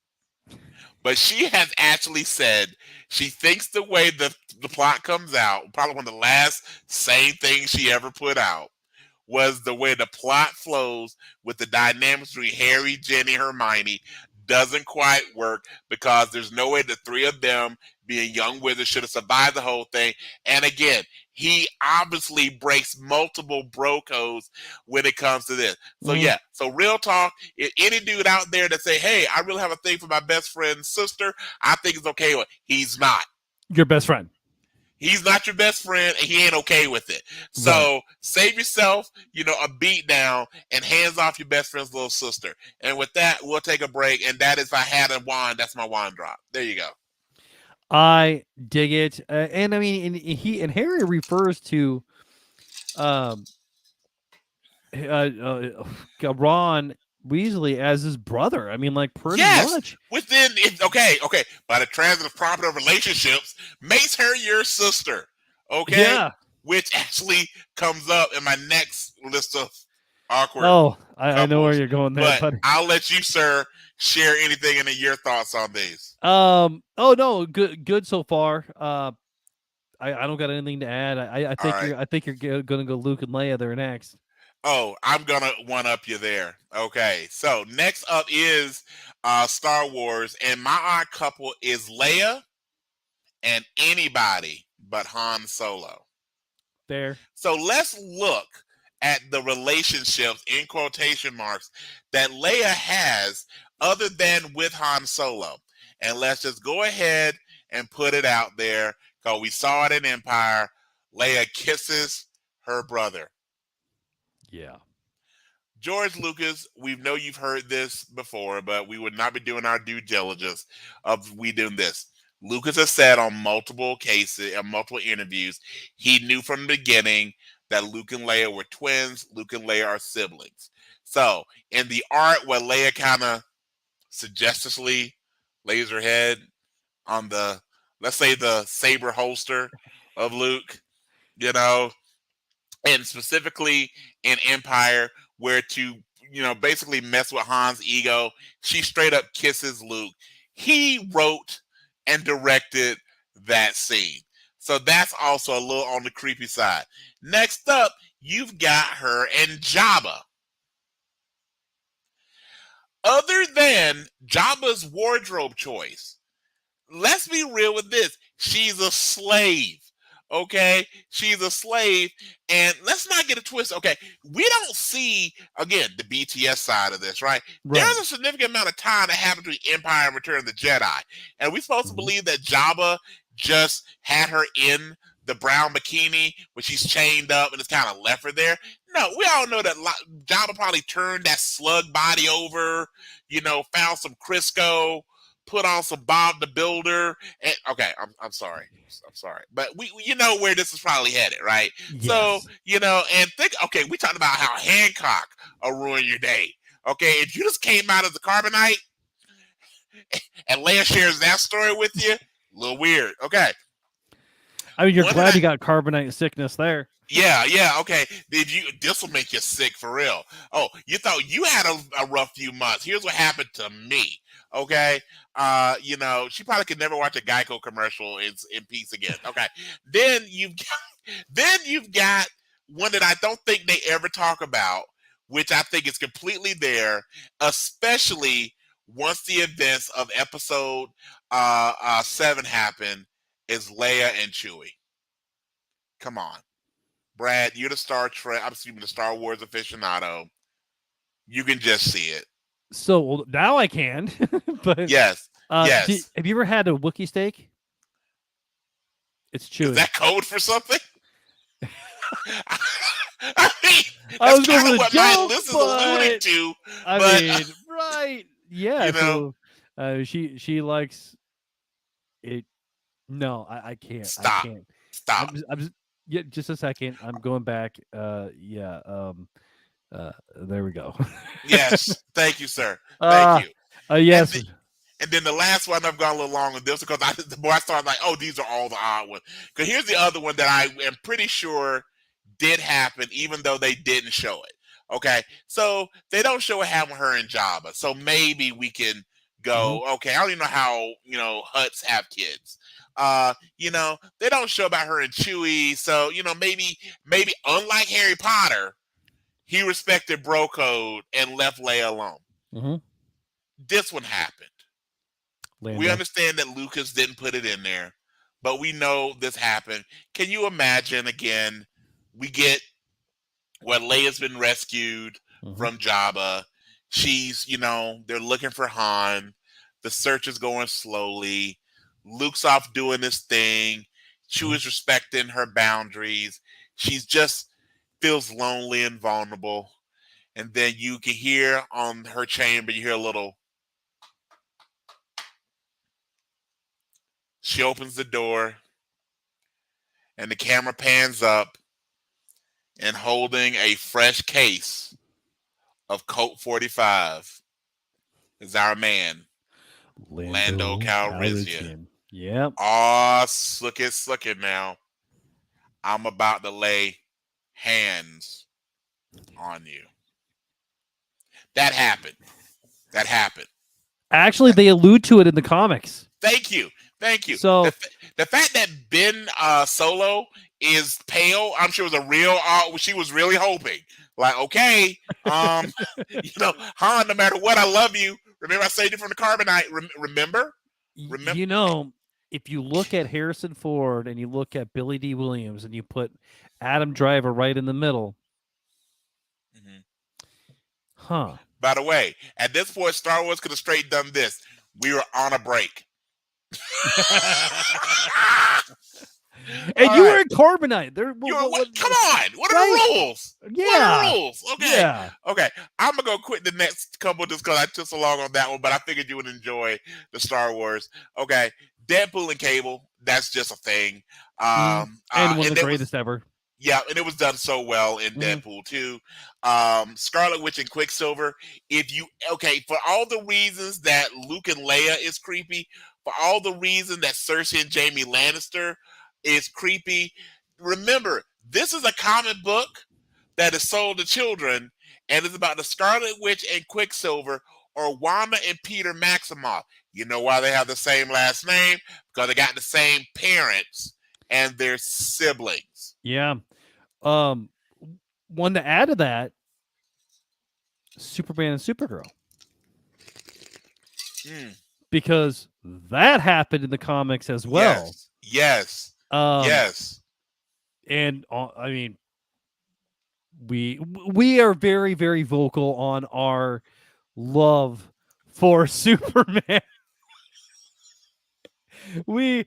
But she has actually said she thinks the way the plot comes out, probably one of the last sane things she ever put out, was the way the plot flows with the dynamics between Harry, Jenny, Hermione doesn't quite work because there's no way the three of them being young wizards should have survived the whole thing. And again, he obviously breaks multiple bro codes when it comes to this. So Mhm. yeah, so real talk, if any dude out there that say, hey, I really have a thing for my best friend's sister, I think it's okay with he's not. Your best friend. He's not your best friend, and he ain't okay with it. Right. So save yourself, a beat down, and hands off your best friend's little sister. And with that, we'll take a break. And that is, if I had a wand, that's my wand drop. There you go. I dig it. And I mean, and Harry refers to um Ron Weasley as his brother. I mean, like pretty Yes, much. okay. By the transitive property of relationships, makes her your sister. Okay, Yeah. which actually comes up in my next list of awkward Oh, I know where couples. you're going there, But buddy. I'll let you, sir, share anything and your thoughts on these. Oh no, good so far. I don't got anything to add. All right. I think you're gonna go Luke and Leia there next. Oh, I'm gonna one up you there. Okay, so next up is Star Wars, and my odd couple is Leia and anybody but Han Solo. There. So let's look at the relationships in quotation marks that Leia has other than with Han Solo. And let's just go ahead and put it out there because we saw it in Empire. Leia kisses her brother. Yeah. George Lucas, we know you've heard this before, but we would not be doing our due diligence of we doing this. Lucas has said on multiple cases and multiple interviews, he knew from the beginning that Luke and Leia were twins. Luke and Leia are siblings. So in the art where Leia kind of suggestively lays her head on the, let's say, the saber holster of Luke, you know, and specifically in Empire, where to basically mess with Han's ego, she straight up kisses Luke. He wrote and directed that scene, so that's also a little on the creepy side. Next up, you've got her and Jabba. Other than Jabba's wardrobe choice, let's be real with this. She's a slave. Okay, she's a slave, and let's not get a twist. Okay, we don't see again the BTS side of this, right? There's Right. a significant amount of time that happened between Empire and Return of the Jedi, and we supposed to Mhm. believe that Jabba just had her in the brown bikini when she's chained up and it's kind of left her there. No, we all know that Jabba probably turned that slug body over, found some Crisco, put on some Bob the Builder. And okay, I'm sorry. I'm sorry. But you know where this is probably headed, right? So, Yes. and think okay, we talked about how Hancock will ruin your day. Okay, if you just came out as a carbonite and Leia shares that story with you, a little weird. Okay. I mean, you're One that glad you got carbonite sickness there. yeah, okay. Did you this will make you sick for real. Oh, you thought you had a rough few months. Here's what happened to me. Okay. She probably could never watch a Geico commercial in peace again. Okay. Then you've got one that I don't think they ever talk about, which I think is completely there, especially once the events of episode 7 happen, is Leia and Chewie. Come on. Brad, you're the Star Trek, I'm assuming the Star Wars aficionado. You can just see it. So well, now I can, but Yes, yes. have you ever had a Wookiee steak? It's Is chewy. that code for something? I mean, I that's was going kind for of the what my joke, list is alluding but to. I But mean, right? Yeah. you know, So, she likes it. No, I can't. I stop, can't. stop. I'm just, yeah. Just a second. I'm going back. Yeah. There we go. Yes, thank you, sir. Thank Ah, you. And yes. And then the last one, I've gone a little long with this because the more I started like, oh, these are all the odd ones. Because here's the other one that I am pretty sure did happen, even though they didn't show it. Okay, so they don't show it having her and Jabba, so maybe we can Mhm. go. Okay, I don't even know how Hutts have kids. They don't show about her and Chewie, so maybe unlike Harry Potter, he respected bro code and left Leia alone. Mhm. This one happened. We Lando. understand that Lucas didn't put it in there, but we know this happened. Can you imagine again? We get what Leia's been rescued Mhm. from Jabba. They're looking for Han. The search is going slowly. Luke's off doing his thing. Mhm. Chewie's respecting her boundaries. She's just feels lonely and vulnerable. And then you can hear on her chamber, you hear a little. She opens the door and the camera pans up and holding a fresh case of Colt 45 is our man, Lando Lando Calrissian. Calrissian. Yep. Ah, look it now. I'm about to lay hands on you. That happened. That happened. Actually, they allude to it in the comics. Thank you. Thank you. The, So the fact that Ben Solo is pale, I'm sure it was a real. She was really hoping, like, okay, um, Han, no matter what, I love you. Remember, I saved you from the carbonite. Remember, remember. you know, if you look at Harrison Ford and you look at Billy D. Williams and you put Adam Driver right in the middle, Mhm. huh? By the way, at this point, Star Wars could have straight done this. We were on a break. And All you were right. in Carbonite. There, You're what? Come what- on. What are right? the rules? What are the Yeah, rules? Okay. yeah. Okay. I'm gonna go quit the next couple just because I took so long on that one, but I figured you would enjoy the Star Wars. Okay. Deadpool and Cable, that's just a thing. And one of And the it was greatest ever. yeah, and it was done so well in Mhm. Deadpool too. Scarlet Witch and Quicksilver. If you for all the reasons that Luke and Leia is creepy, for all the reason that Cersei and Jamie Lannister is creepy, remember this is a comic book that is sold to children, and it's about the Scarlet Witch and Quicksilver, or Wanda and Peter Maximoff. You know why they have the same last name? Because they got the same parents and their siblings. Yeah. Um, one to add to that, Superman and Supergirl, Mm. because that happened in the comics as well. Yes, yes, Um, yes. and I mean, we are very very vocal on our love for Superman. we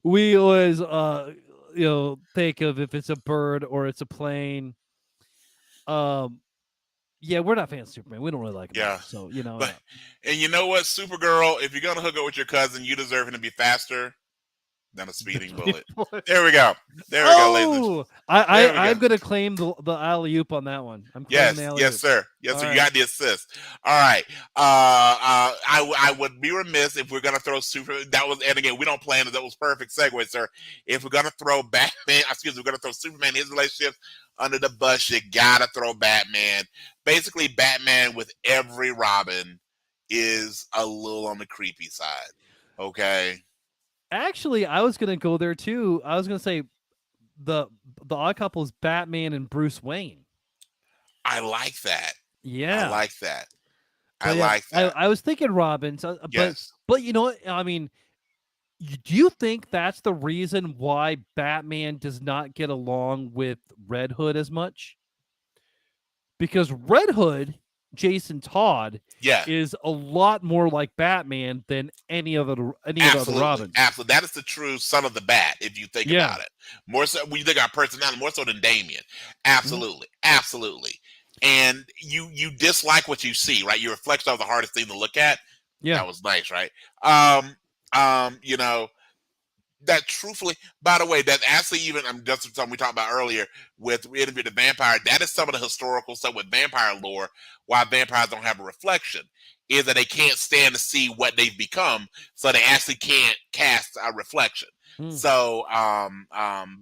we always think of if it's a bird or it's a plane. Um, yeah, we're not fans of Superman. We don't really like him Yeah, either. So but and you know what, Supergirl? If you're gonna hook up with your cousin, you deserve him to be faster than a speeding bullet. There we go. There we go, ladies. Oh, There we I'm go. gonna claim the alley oop on that one. I'm claiming the Yes, alley yes, oop. sir. Yes, All sir. You right. got the assist. All right. I would be remiss if we're gonna throw That was, and again, we don't plan it. That was perfect segue, sir. If we're gonna throw Batman, excuse me, we're gonna throw Superman, his relationship under the bus. You gotta throw Batman. Basically, Batman with every Robin is a little on the creepy side. Okay. Actually, I was gonna go there too. I was gonna say the the odd couple is Batman and Bruce Wayne. I like that. I Yeah, like that. I but yeah, like I, that. I was thinking Robin. So, Yes. but you know what? I mean, do you think that's the reason why Batman does not get along with Red Hood as much? Because Red Hood Jason Todd Yeah, is a lot more like Batman than any of the other absolutely, Robins. absolutely. That is the true son of the bat, if you think Yeah. about it. More so when you think about personality, more so than Damien. Mhm. Absolutely, absolutely. And you dislike what you see, right? Your reflection of the hardest thing to look at. Yeah. That was nice, right? Um, you know, that truthfully, by the way, that actually even just something we talked about earlier with Interview with the Vampire. That is some of the historical stuff with vampire lore. Why vampires don't have a reflection is that they can't stand to see what they've become, so they actually can't cast a reflection. Mm. So,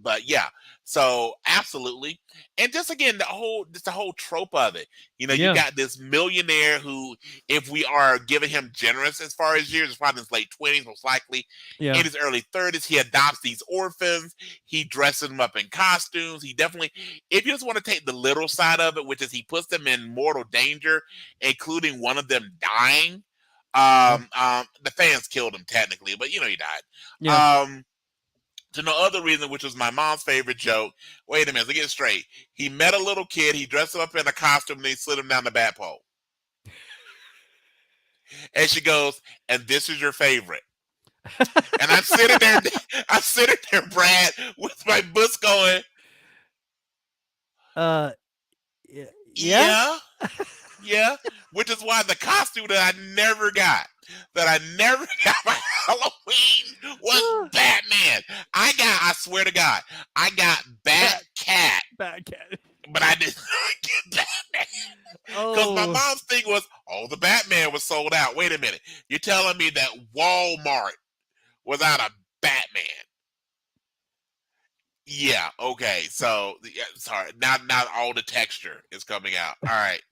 but yeah, so absolutely, and just again, the whole trope of it. You know, you Yeah. got this millionaire who, if we are giving him generous as far as years, is probably in his late 20s, most likely Yeah. in his early 30s. He adopts these orphans. He dresses them up in costumes. He definitely, if you just want to take the literal side of it, which is he puts them in mortal danger, including one of them dying. Yeah. The fans killed him technically, but you know he Yeah. died. To no other reason, which was my mom's favorite joke. Wait a minute, let's get it straight. He met a little kid. He dressed him up in a costume, and he slid him down the bat pole. And she goes, "And this is your favorite." And I'm sitting there, I'm sitting there, Brad, with my books going, uh yeah. yeah, yeah. Which is why the costume that I never got for Halloween was Ah, Batman. I swear to God, I got Bat bat Cat, bat cat. but I did not get Batman. Because my Oh. mom's thing was, oh, the Batman was sold out. Wait a minute. You're telling me that Walmart was out of Batman? Yeah. Okay. So, yeah, sorry. Now all the texture is coming out. All right.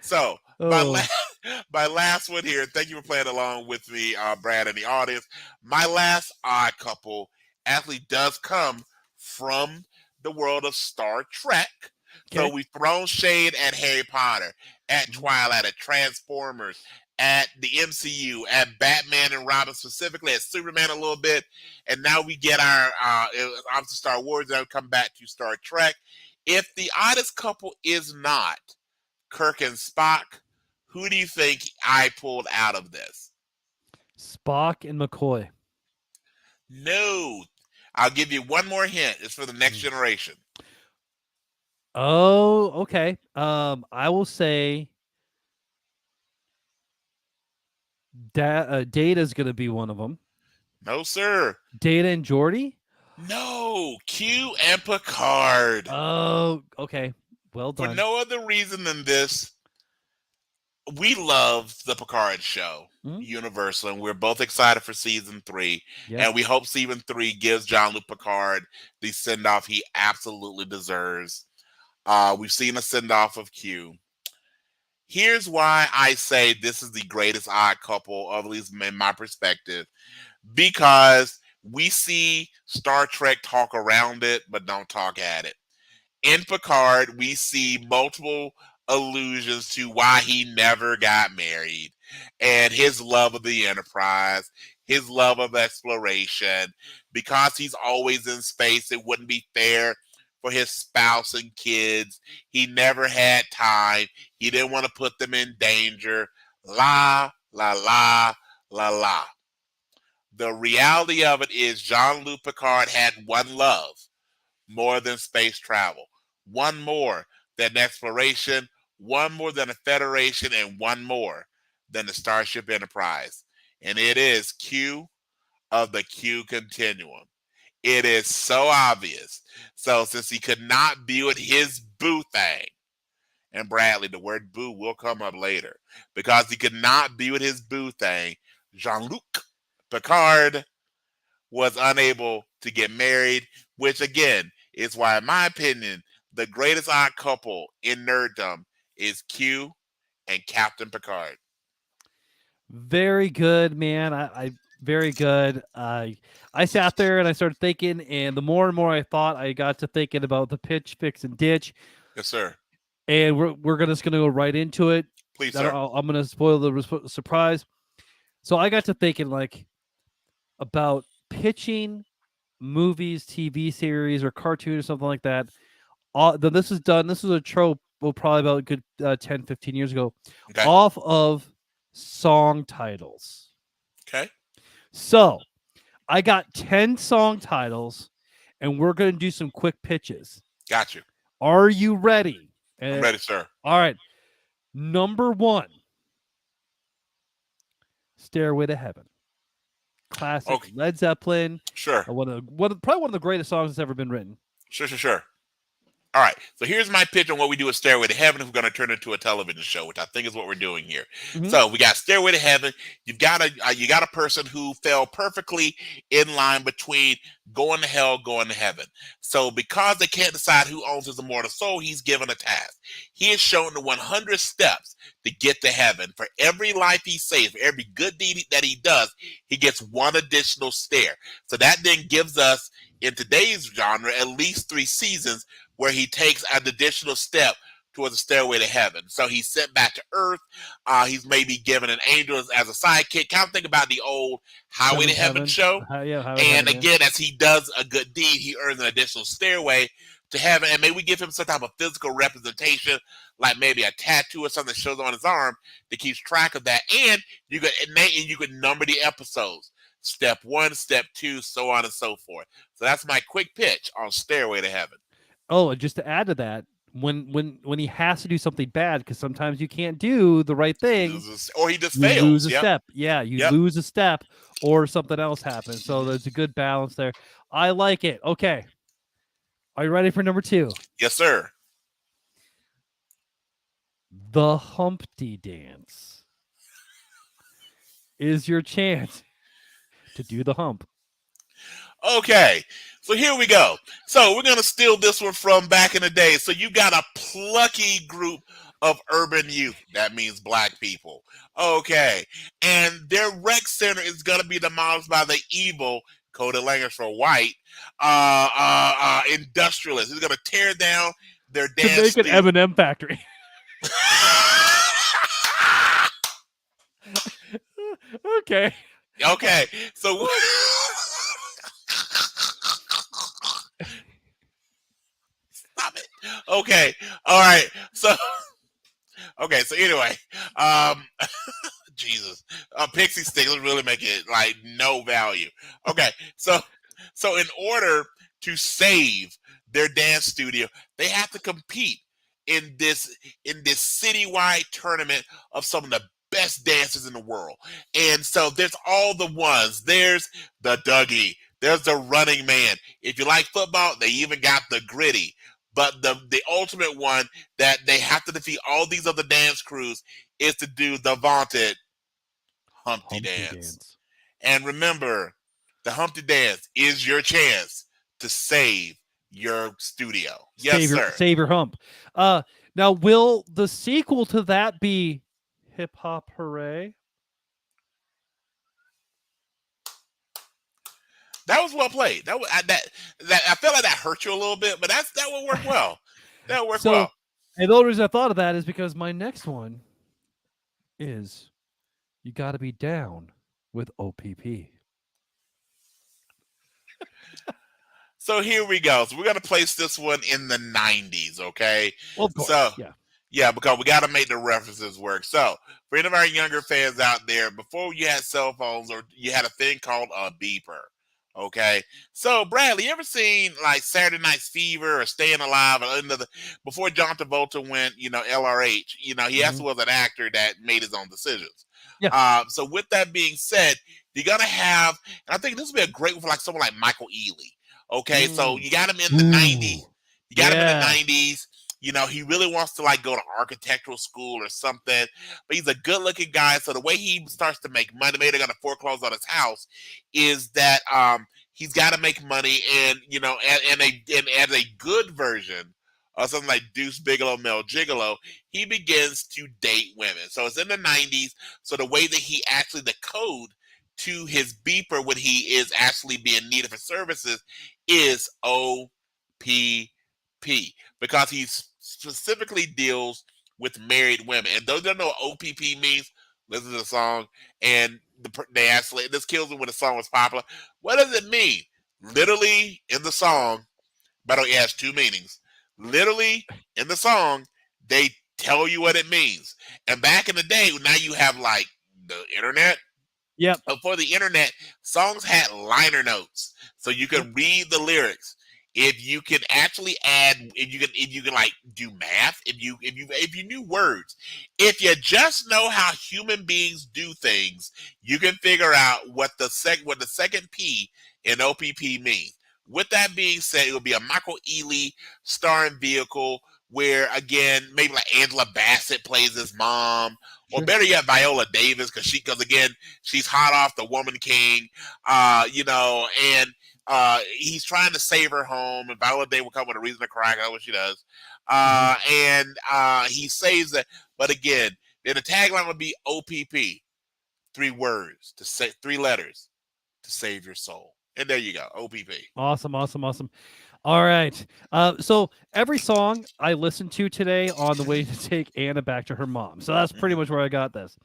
So my Oh. my last one here. Thank you for playing along with me, Brad, and the audience. My last odd couple actually does come from the world of Star Trek. So Okay. we've thrown shade at Harry Potter, at Mhm. Twilight, at Transformers, at the MCU, at Batman and Robin specifically, at Superman a little bit, and now we get our obviously Star Wars. Then we come back to Star Trek. If the oddest couple is not Kirk and Spock, who do you think I pulled out of this? Spock and McCoy. No. I'll give you one more hint. It's for the next Mm. generation. Oh, okay. I will say Data's going to be one of them. No, sir. Data and Geordi? No. Q and Picard. Oh, okay. Well For done. no other reason than this, we love the Picard show, Mm? Universal, and we're both excited for season 3. And Yes. we hope season 3 gives Jean-Luc Picard the send-off he absolutely deserves. We've seen a send-off of Q. Here's why I say this is the greatest odd couple, at least in my perspective, because we see Star Trek talk around it, but don't talk at it. In Picard, we see multiple allusions to why he never got married and his love of the Enterprise, his love of exploration. Because he's always in space, it wouldn't be fair for his spouse and kids. He never had time. He didn't want to put them in danger. La, la, la, la, la. The reality of it is Jean-Luc Picard had one love more than space travel, one more than exploration, one more than a federation, and one more than the Starship Enterprise. And it is Q of the Q continuum. It is so obvious. So since he could not be with his boo thing, and Bradley, the word boo will come up later, because he could not be with his boo thing, Jean-Luc Picard was unable to get married, which again is why, in my opinion, the greatest odd couple in nerddom is Q and Captain Picard. Very good, man. I very good. I sat there and I started thinking, and the more and more I thought, I got to thinking about the pitch, fix, and ditch, Yes, sir. and just gonna go right into it. Please, I don't, sir. I'm gonna spoil the surprise. So I got to thinking like about pitching movies, TV series, or cartoon or something like that. This is done. This is a trope well, probably about a good 10, 15 years ago, Okay. off of song titles. Okay. So I got 10 song titles, and we're going to do some quick pitches. Got you. Are you ready? I'm ready, sir. All right. Number one, Stairway to Heaven. Classic Okay. Led Zeppelin. Sure. Probably one of the greatest songs that's ever been written. Sure. All right. So here's my pitch on what we do with Stairway to Heaven if we're going to turn it into a television show, which I think is what we're doing here. Mhm. So we got Stairway to Heaven. You got a person who fell perfectly in line between going to hell, going to heaven. So because they can't decide who owns his immortal soul, he's given a task. He is shown the 100 steps to get to heaven. For every life he saves, for every good deed that he does, he gets one additional stair. So that then gives us, in today's genre, at least 3 seasons where he takes an additional step towards the stairway to heaven. So he's sent back to earth. He's maybe given an angel as a sidekick. Kind of think about the old Highway to Heaven show. Yeah, Highway to And Heaven. again, as he does a good deed, he earns an additional stairway to heaven. And maybe we give him some type of physical representation, like maybe a tattoo or something that shows on his arm that keeps track of that. And you could number the episodes. Step 1, step 2, so on and so forth. So that's my quick pitch on Stairway to Heaven. Oh, and just to add to that, when he has to do something bad, because sometimes you can't do the right thing, Or he just you fails. lose a Yep. step. Yeah, you Yep. lose a step, or something else happens. So there's a good balance there. I like it. Okay, are you ready for number 2? Yes, sir. The Humpty Dance is your chance to do the hump. Okay, so here we go. So we're going to steal this one from back in the day. So you got a plucky group of urban youth. That means black people. Okay, and their rec center is going to be demolished by the evil, coded language for white, industrialist. He's going to tear down their To dance make an studio. M&M factory. Okay. Okay, so stop it. Okay, all right. So anyway, Jesus, pixie sticks really make it like no value. Okay, so in order to save their dance studio, they have to compete in this citywide tournament of some of the best dancers in the world. And so there's all the ones. There's the Dougie. There's the Running Man. If you like football, they even got the Gritty. But the ultimate one that they have to defeat all these other dance crews is to do the vaunted Humpty Dance. And remember, the Humpty Dance is your chance to save your studio. Yes, sir. Save your hump. Now, will the sequel to that be Hip Hop Hooray? That was well played. That was that I felt like that hurt you a little bit, but that would work well. That would work well. And the only reason I thought of that is because my next one is You Gotta Be Down with OPP. So here we go. So we're gonna place this one in the 90s, okay? Well, of course, So yeah. yeah, because we got to make the references work. So, for any of our younger fans out there, before you had cell phones, or you had a thing called a beeper. Okay, so Bradley, you ever seen like Saturday Night's Fever or Staying Alive? Or before John Travolta went, LRH. He also was an actor that made his own decisions. Yeah. So with that being said, you're gonna have, and I think this would be a great one for like someone like Michael Ealy. Okay, so you got him in the 90s. You got him in the 90s. He really wants to like go to architectural school or something, but he's a good looking guy. So the way he starts to make money, maybe they're going to foreclose on his house, is that he's got to make money, and and as a good version of something like Deuce Bigelow, Mel Gigolo, he begins to date women. So it's in the 90s. So the way that the code to his beeper when he is actually being needed for services is OPP, because he specifically deals with married women. And those that know what OPP means, listen to the song. And they actually, this kills me when the song was popular. What does it mean? Literally in the song, by the way, it has 2 meanings. Literally in the song, They tell you what it means. And back in the day, now you have like the internet. Yep. Before the internet, songs had liner notes, so you Yep. could read the lyrics. If you can actually add, if you can like do math, if you knew words, if you just know how human beings do things, you can figure out what the second P in OPP means. With that being said, it will be a Michael Ealy starring vehicle where again maybe like Angela Bassett plays his mom, or Sure. better yet Viola Davis because again she's hot off the Woman King, and he's trying to save her home, and Viola Davis will come with a reason to cry. That's what she does, Hmm. and he saves it. But again, then the tagline would be OPP, 3 words to say, 3 letters to save your soul, and there you go, OPP. Awesome. Awesome. Awesome. All right. So every song I listened to today on the way to take Anna back to her mom. So that's pretty Mhm. much where I got this.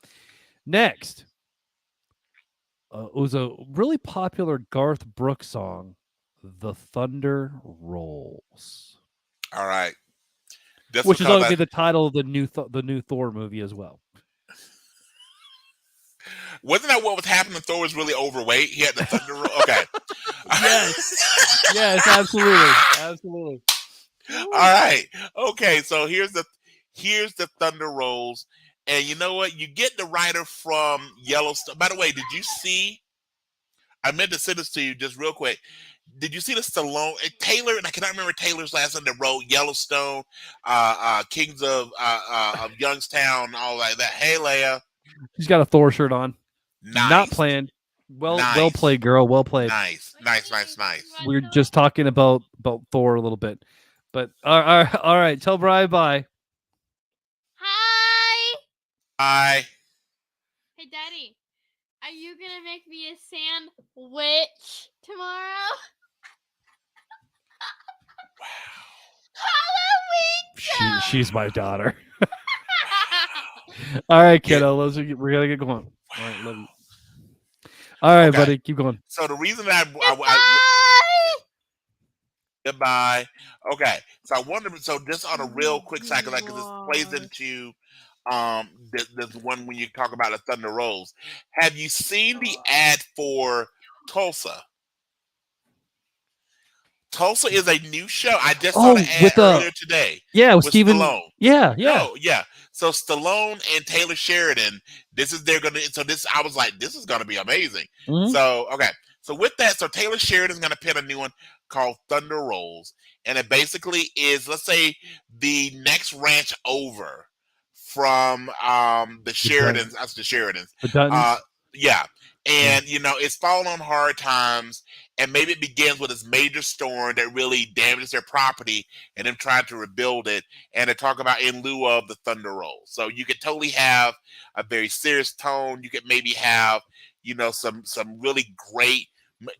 Next, it was a really popular Garth Brooks song, "The Thunder Rolls," All right, just which is because going to I be the title of the new Thor movie as well. wasn't that what was happening. Thor was really overweight. He had the thunder roll. Okay. Yes. Yes. Absolutely. Absolutely. All Woo. right. Okay. So here's the Thunder Rolls, and you know what? You get the writer from Yellowstone. By the way, did you see? I meant to send this to you just real quick. Did you see the Stallone Taylor? And I cannot remember Taylor's last name that wrote Yellowstone, Kings of Youngstown, all like that. Hey, Leia, She's got a Thor shirt on. Not nice, planned. Well nice, played, girl. Well played. nice, nice, nice, nice. We are just talking about Thor a little bit, but all right. Tell Brian bye. Hi! I Hey, Daddy, are you gonna make me a sandwich tomorrow? She's my daughter. All right, yeah. kiddo. We're gonna get going. All right, love you. All right, Okay. buddy. Keep going. So the reason that I Goodbye! goodbye. Okay. So I wonder. So just on a real quick cycle, because this plays Goodbye. into this one when you talk about the Thunder Rolls. Have you seen the ad for Tulsa? Tulsa is a new show. I just saw the Oh, ad with earlier today yeah, with with Steven. Stallone. Yeah, yeah. No, yeah. So Stallone and Taylor Sheridan. This is they're gonna. So this I was like, this is gonna be amazing. Hmm. So okay. So with that, so Taylor Sheridan's gonna pin a new one called Thunder Rolls, and it basically is, let's say, the next ranch over from the The Dun- Sheridans. That's the Sheridans. the Uh, Duttons. yeah. Yeah. And it's fallen on hard times, and maybe it begins with this major storm that really damages their property, and them trying to rebuild it, and to talk about in lieu of the Thunder Roll. So you could totally have a very serious tone. You could maybe have, some really great.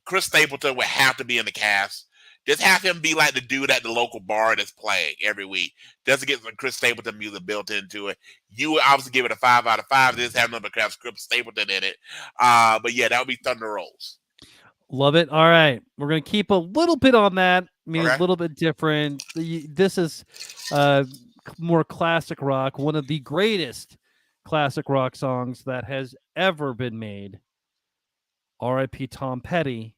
Chris Stapleton would have to be in the cast. Just have him be like the dude at the local bar that's playing every week. Just to get some Chris Stapleton music built into it. You would obviously give it a 5 out of 5. Just have number Chris Stapleton in it. But yeah, that would be Thunder Rolls. Love it. All right. We're going to keep a little bit on that. I mean, a Okay. little bit different. This is more classic rock, one of the greatest classic rock songs that has ever been made. R.I.P. Tom Petty,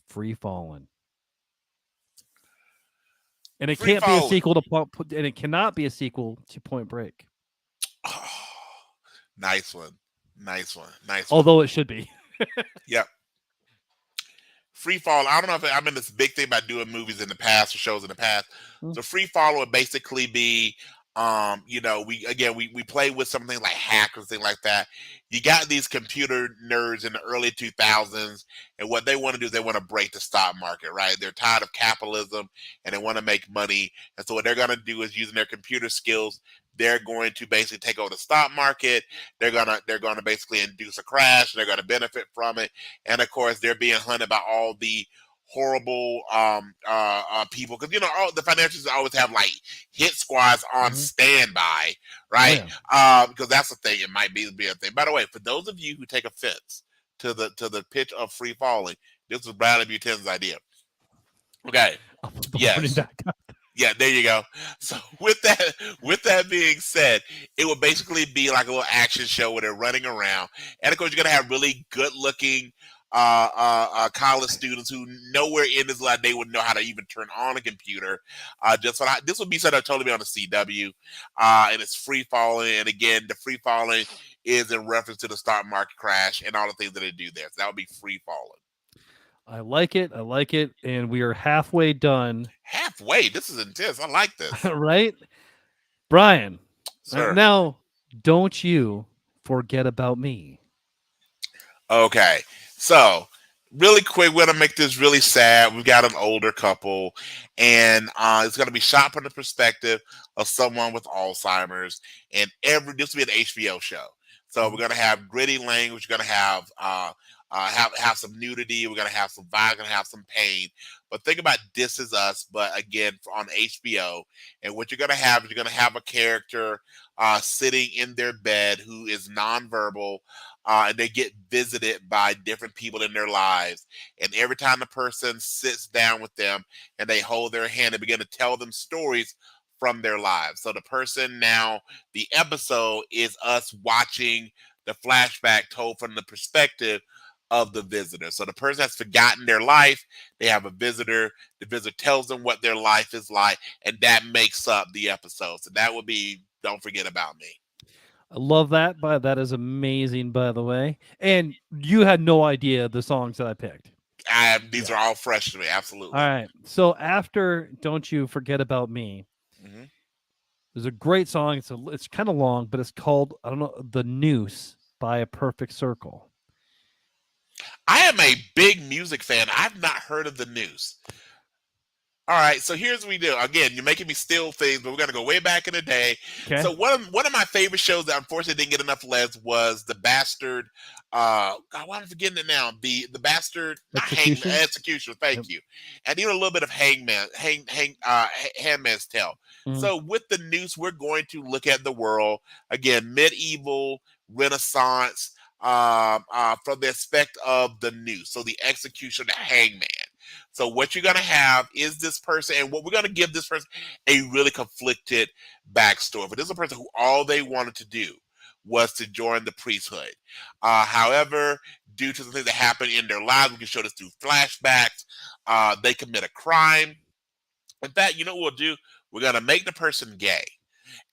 Free Fallin'. And it Free can't be a falling. sequel to and it cannot be a sequel to Point Break. Oh, nice one. Nice one. Nice one. Although it should be. Yep. Free fall. I don't know if I've been this big thing about doing movies in the past or shows in the past. Mm. So free fall would basically be, we play with something like hackers, thing like that. You got these computer nerds in the early 2000s, and what they want to do is they want to break the stock market, right? They're tired of capitalism and they want to make money, and so what they're going to do is using their computer skills. They're going to basically take over the stock market. They're gonna basically induce a crash. They're gonna benefit from it, and of course they're being hunted by all the horrible people, because all the financials always have like hit squads on Mhm. standby, Oh right? yeah. Because that's the thing. It might be a thing. By the way, for those of you who take offense to the pitch of free falling, this was Bradley Buchanan's idea. Okay. Off of Yes. themorning.com. Yeah, there you go. So with that being said, it would basically be like a little action show where they're running around, and of course you're gonna have really good looking college students who nowhere in this life they would know how to even turn on a computer. Just what this would be something that totally be on the CW, and it's free falling. And again, the free falling is in reference to the stock market crash and all the things that they do there. So that would be free falling. I like it. I like it. And we are halfway done, Halfway. This is intense. I like this, right? Brian, sir. now don't you forget about me. Okay, so really quick, we're gonna make this really sad. We've got an older couple, and it's gonna be shot from the perspective of someone with Alzheimer's. And this will be an HBO show, so we're Mhm. gonna have gritty language. We're gonna have have some nudity. We're gonna have some violence. We're gonna have some pain. But think about This Is Us, but again on HBO. And what you're gonna have is you're gonna have a character sitting in their bed who is nonverbal, and they get visited by different people in their lives. And every time the person sits down with them and they hold their hand, they begin to tell them stories from their lives. So the person now, the episode is us watching the flashback told from the perspective of the visitor. So the person has forgotten their life, they have a visitor, the visitor tells them what their life is like, and that makes up the episode. So that would be Don't Forget About Me. I love that, but that is amazing, by the way. And you had no idea the songs that I picked. These Yeah. are all fresh to me, All absolutely. right. So after Don't You Forget About Me, Hmm. there's a great song. It's kind of long, but it's called, I don't know, The Noose by A Perfect Circle. I am a big music fan. I've not heard of the news. All right, so here's what we do. Again, you're making me steal things, but we're gonna go way back in the day. Okay. So one of my favorite shows that unfortunately didn't get enough legs was the Bastard. God, why am I forgetting it now? The Bastard, not Hangman, Execution. Execution. Yep. Thank you, and even a little bit of Handman's Tale. Mhm. So with the news, we're going to look at the world again, medieval, Renaissance, from the aspect of the news. So the execution, the hangman. So what you're gonna have is this person, and what we're gonna give this person a really conflicted backstory. But this is a person who all they wanted to do was to join the priesthood. However, due to the things that happened in their lives, we can show this through flashbacks. They commit a crime. In fact, you know what we'll do? We're gonna make the person gay,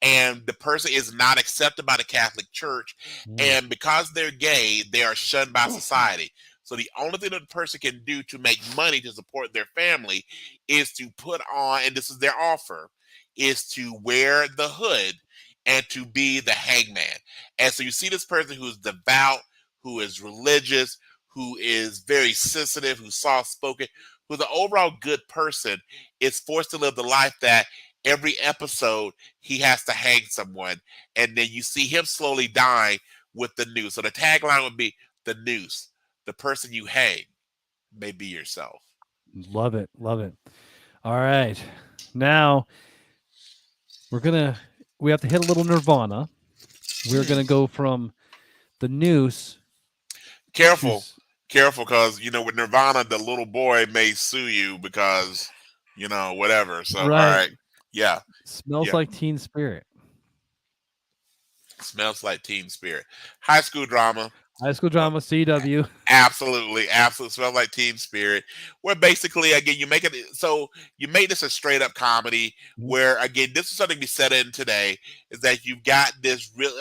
and the person is not accepted by the Catholic Church, Mm. and because they're gay, they are shunned by society. So the only thing that the person can do to make money to support their family is to put on, and this is their offer, is to wear the hood and to be the hangman. And so you see this person who's devout, who is religious, who is very sensitive, who's soft spoken, who's an overall good person, is forced to live the life that every episode he has to hang someone, and then you see him slowly dying with the noose. So the tagline would be the noose. The person you hang may be yourself. Love it. Love it. All right. Now we're gonna we have to hit a little Nirvana. We're gonna Hmm. go from the noose to Careful, careful, because with Nirvana, the little boy may sue you because whatever. So all right. right, yeah, Smells yeah. like Teen Spirit. Smells like Teen Spirit. High school drama. High school Uh, drama CW. Absolutely, absolutely smells like Teen Spirit. Where basically, again, you make this a straight up comedy. Mhm. Where again, this is something we set in today is that you've got this real.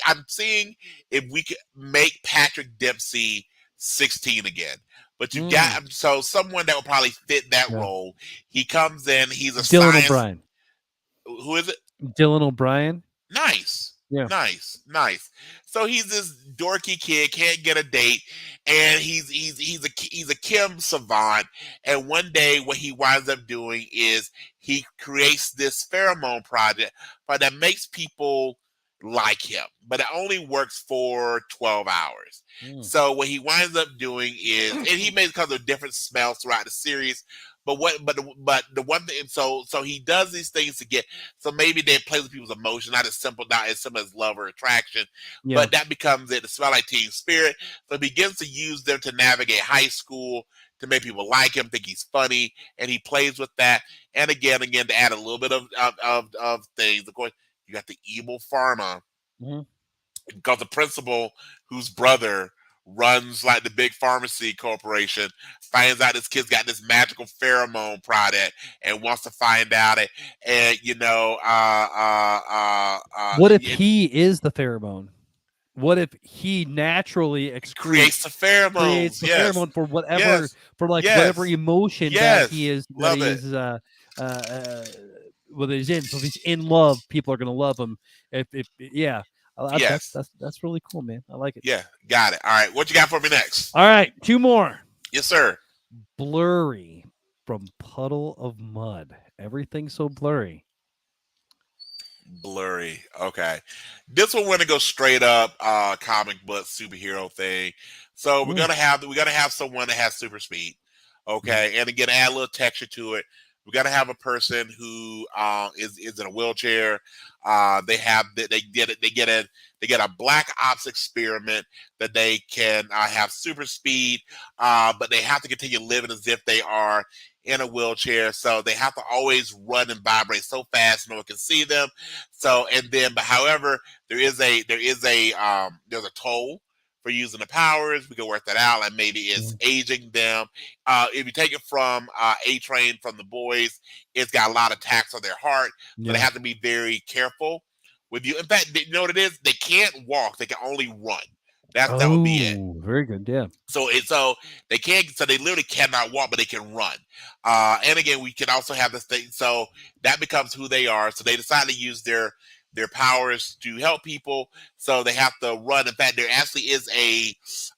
I'm seeing if we could make Patrick Dempsey 16 again. But you've Mm. got someone that will probably fit that Yeah. role. He comes in. He's a Dylan science. O'Brien. Who is it? Dylan O'Brien. Nice. Yeah. Nice. Nice. So he's this dorky kid, can't get a date, and he's a chem savant. And one day what he winds up doing is he creates this pheromone project but that makes people like him. But it only works for 12 hours. Mm. So what he winds up doing is, and he makes because of different smells throughout the series. But the one thing, so he does these things to get, so maybe they play with people's emotions, not as simple as love or attraction, Yeah. but that becomes it. The smell like Teen Spirit. So he begins to use them to navigate high school, to make people like him, think he's funny, and he plays with that. And again, to add a little bit of things. Of course, you got the evil pharma Mhm. because the principal, whose brother runs like the big pharmacy corporation, finds out this kid's got this magical pheromone product and wants to find out it. And What if it he is the pheromone? What if he naturally creates the excretes, creates pheromones. the Yes, pheromone for whatever, yes, for like whatever yes, emotion yes. that Love he it. is uh, uh whether he's in. So if he's in love, people are gonna love him. If yeah, Yes, that's really cool, man. I like it. yeah. Got it. All right. What you got for me next? All right, two more. Yes, sir. Blurry from Puddle of Mud. Everything's so blurry. Blurry. Okay. This one we're gonna go straight up comic book superhero thing. So Mm, we gotta have someone that has super speed. mhm, Okay. And again, add a little texture to it. We gotta have a person who is in a wheelchair. They get a black ops experiment that they can have super speed, but they have to continue living as if they are in a wheelchair. So they have to always run and vibrate so fast no one can see them. So and then, but however, there's a toll for using the powers. We can work that out. Like maybe it's mhm. aging them. If you take it from A Train from the boys, it's got a lot of attacks on their heart, so they Yeah. have to be very careful with you. In fact, you know what it is? They can't walk; they can only run. That would be it. Oh, very good. Yeah. So they can't. So they literally cannot walk, but they can run. And again, we can also have this thing. So that becomes who they are. So they decide to use their powers to help people. So they have to run. In fact, there actually is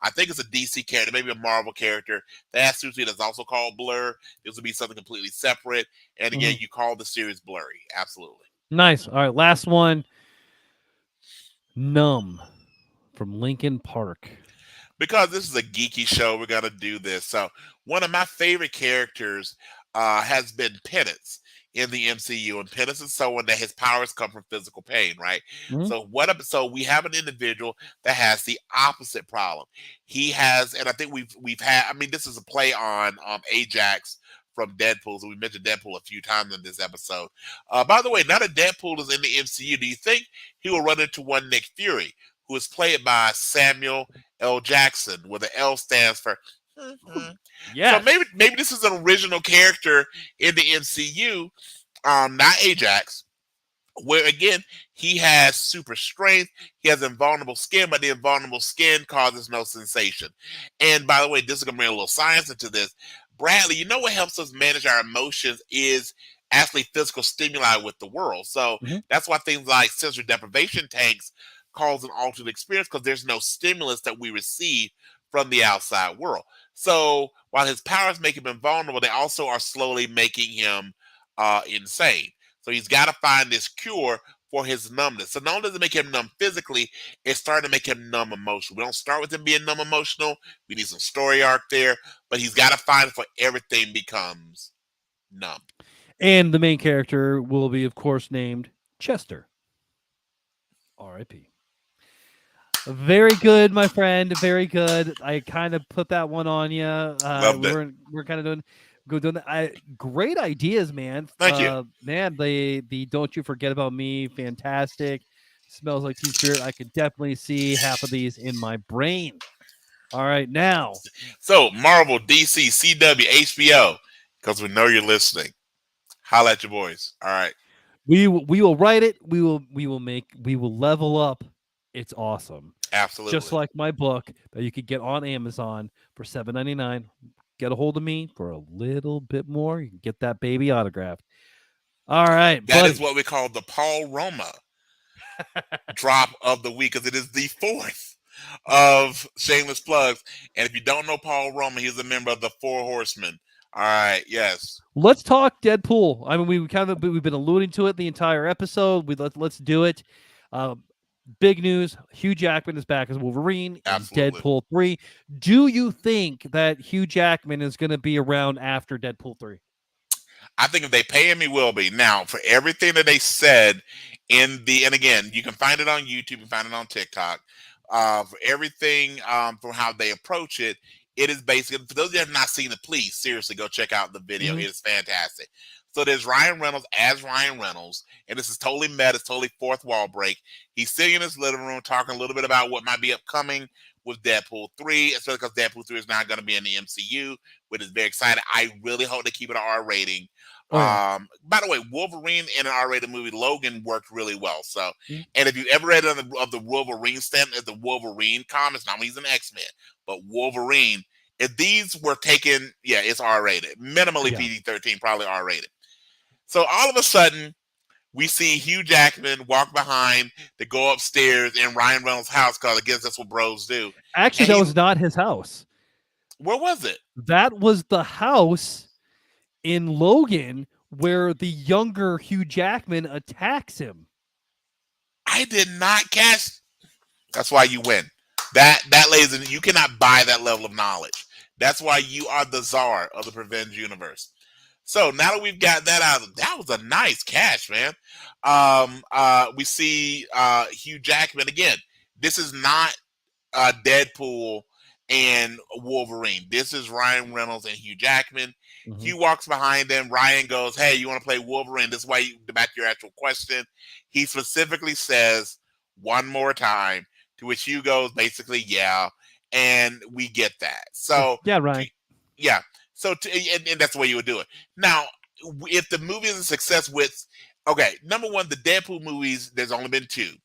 I think it's a DC character, maybe a Marvel character that has sushi that's also called Blur. This would be something completely separate. And again, Mhm. you call the series Blurry. Absolutely. Nice. All right, last one. Numb from Lincoln Park. Because this is a geeky show, we're gonna do this. So one of my favorite characters has been Penance in the MCU, and Penance is someone that his powers come from physical pain, right? Mhm. So we have an individual that has the opposite problem. He has, and I think we've had. I mean, this is a play on Ajax from Deadpool. So we mentioned Deadpool a few times in this episode. By the way, now that Deadpool is in the MCU, do you think he will run into one Nick Fury, who is played by Samuel L. Jackson, where the L stands for. Mhm. So Yes. maybe this is an original character in the MCU, not Ajax, where again he has super strength, he has invulnerable skin, but the invulnerable skin causes no sensation. And by the way, this is gonna bring a little science into this. Bradley, you know what helps us manage our emotions is actually physical stimuli with the world. So Mhm. that's why things like sensory deprivation tanks cause an altered experience because there's no stimulus that we receive from the outside world. So while his powers make him invulnerable, they also are slowly making him insane. So he's got to find this cure for his numbness. So not only does it make him numb physically, it's starting to make him numb emotionally. We don't start with him being numb emotional. We need some story arc there, but he's got to find it for everything becomes numb. And the main character will be, of course, named Chester. R.I.P. Very good, my friend. Very good. I kind of put that one on you. Loved it. We're kind of doing that. Great ideas, man. Thank you. Man, the Don't You Forget About Me, fantastic. Smells Like Teen Spirit. I could definitely see half of these in my brain. All right, now So Marvel, DC, CW, HBO, because we know you're listening. Holla at your boys. All right. we will write it. We will level up. It's awesome. Just Absolutely. like my book that you could get on Amazon for $7.99. Get a hold of me for a little bit more. You can get that baby autographed. All right, That is buddy. what we call the Paul Roma drop of the week because it is the fourth of Shameless Plugs. And if you don't know Paul Roma, he's a member of the Four Horsemen. All right, yes, Let's talk Deadpool. I mean, we've been alluding to it the entire episode. Let's do it. Um, Big news: Hugh Jackman is back as Wolverine in absolutely. Deadpool 3. Do you think that Hugh Jackman is going to be around after Deadpool 3? I think if they pay him, he will be. Now, for everything that they said and again, you can find it on YouTube and find it on TikTok. For everything, for how they approach it, It is basically, for those of you who have not seen it, please seriously go check out the video. Mhm. It is fantastic. So there's Ryan Reynolds as Ryan Reynolds, and this is totally meta, it's totally fourth wall break. He's sitting in his living room talking a little bit about what might be upcoming with Deadpool 3, especially because Deadpool 3 is now going to be in the MCU, which is very exciting. I really hope they keep it an R rating. Oh yeah. By the way, Wolverine in an R-rated movie, Logan, worked really well. So, Mhm. and if you ever read of the Wolverine stand, the Wolverine comics, not when he's an X-Men, but Wolverine, if these were taken, yeah, it's R-rated, minimally Yeah. PG-13, probably R-rated. So all of a sudden, we see Hugh Jackman walk behind to go upstairs in Ryan Reynolds' house because I guess that's what bros do. Actually, And that he, was not his house. where was it? That was the house in Logan where the younger Hugh Jackman attacks him. I did not catch. That's why you win. Ladies and you cannot buy that level of knowledge. That's why you are the czar of the Revenge universe. So now that we've got that out, that was a nice catch, man. We see Hugh Jackman again. This is not Deadpool and Wolverine. This is Ryan Reynolds and Hugh Jackman. Mhm. Hugh walks behind them. Ryan goes, "Hey, you want to play Wolverine?" This is why back to your actual question. He specifically says one more time, to which Hugh goes, basically, "Yeah," and we get that. Yeah, So, yeah, Ryan. yeah. So, and that's the way you would do it. Now, if the movie is a success with, okay, number one, the Deadpool movies, there's only been two,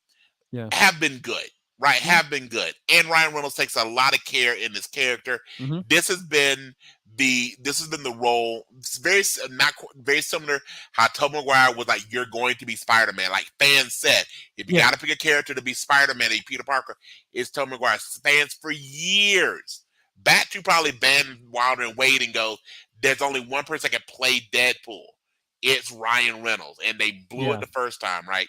Yeah. have been good, right? Mhm. Have been good. And Ryan Reynolds takes a lot of care in this character. Mhm. This has been the role. It's very similar how Tobey Maguire was like, "You're going to be Spider-Man." Like fans said, if you Yeah. got to pick a character to be Spider-Man, and Peter Parker, it's Tobey Maguire. Fans for years, back to probably Van Wilder and Wade, and go, "There's only one person that can play Deadpool. It's Ryan Reynolds," and they blew it Yeah. the first time, right?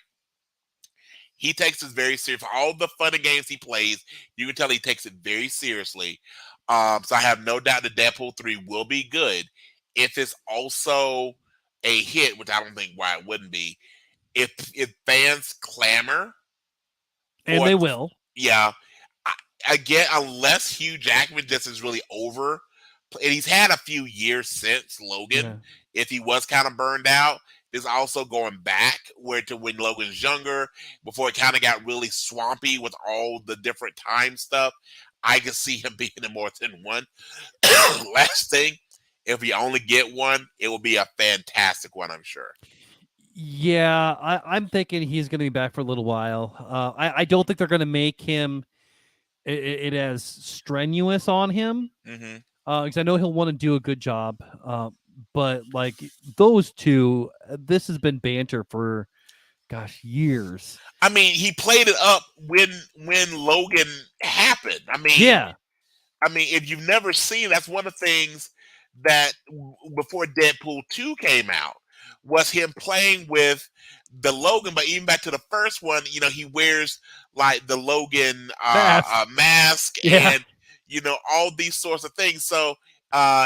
He takes this very serious. For all the fun and games he plays, you can tell he takes it very seriously. So I have no doubt that Deadpool 3 will be good. If it's also a hit, which I don't think why it wouldn't be, if fans clamor And for they it, will. yeah, I, again, unless Hugh Jackman just is really over, and he's had a few years since Logan. Yeah. If he was kind of burned out, is also going back where to when Logan's younger, before it kind of got really swampy with all the different time stuff. I can see him being in more than one. Last thing, if we only get one, it will be a fantastic one, I'm sure. Yeah, I'm thinking he's going to be back for a little while. I don't think they're going to make him it as strenuous on him Hmm. because I know he'll want to do a good job. But like those two, this has been banter for gosh years. I mean, he played it up when Logan happened. Yeah, I mean, if you've never seen, that's one of the things that before Deadpool 2 came out was him playing with the Logan. But even back to the first one, he wears like the Logan mask. mask Yeah, and all these sorts of things. So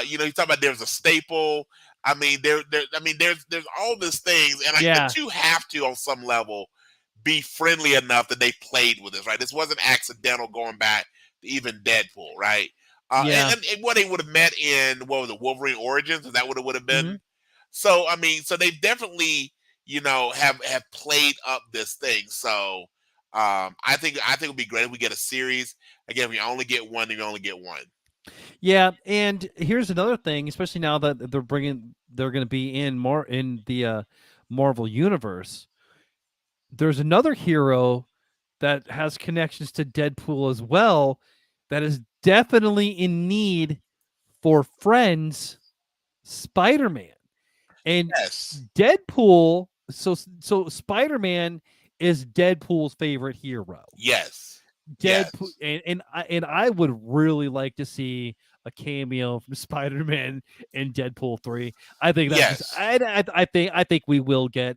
you talk about there's a staple. I mean, there's all these things, and like the yeah, two have to on some level be friendly enough that they played with this, right? This wasn't accidental going back to even Deadpool, right? yeah. And what they would have met in what was it, Wolverine Origins? Is that what it would have Hmm. been? So I mean, so they definitely, have played up this thing. So I think it'll be great if we get a series. Again, if we only get one, then we only get one. Yeah, and here's another thing, especially now that they're going to be in more in the Marvel universe. There's another hero that has connections to Deadpool as well that is definitely in need for friends, Spider-Man. And Yes, Deadpool, so Spider-Man is Deadpool's favorite hero. yes, Deadpool yes, and I would really like to see a cameo from Spider-Man in Deadpool 3. I think that just yes. I think we will get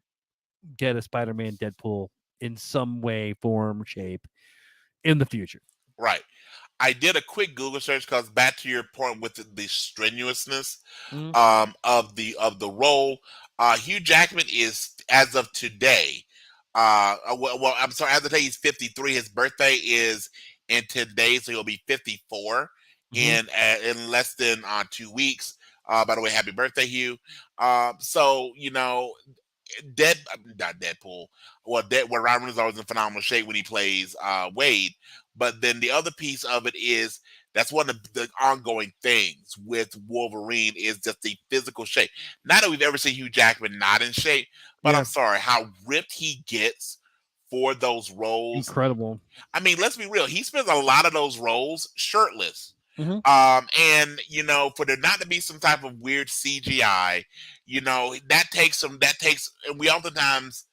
a Spider-Man Deadpool in some way, form, shape in the future. Right. I did a quick Google search because back to your point with the strenuousness Mhm. of the role. Hugh Jackman is, as of today, well, I'm sorry, as of today he's 53. His birthday is in 10 days, so he'll be 54. Hmm. in less than 2 weeks. By the way, happy birthday, Hugh. So not Deadpool. Well, Ryan Reynolds is always in phenomenal shape when he plays Wade. But then the other piece of it is that's one of the ongoing things with Wolverine is just the physical shape. Not that we've ever seen Hugh Jackman not in shape, but I'm Yeah, sorry, how ripped he gets for those roles. incredible. I mean, let's be real. He spends a lot of those roles shirtless. Hmm. And for there not to be some type of weird CGI, and we oftentimes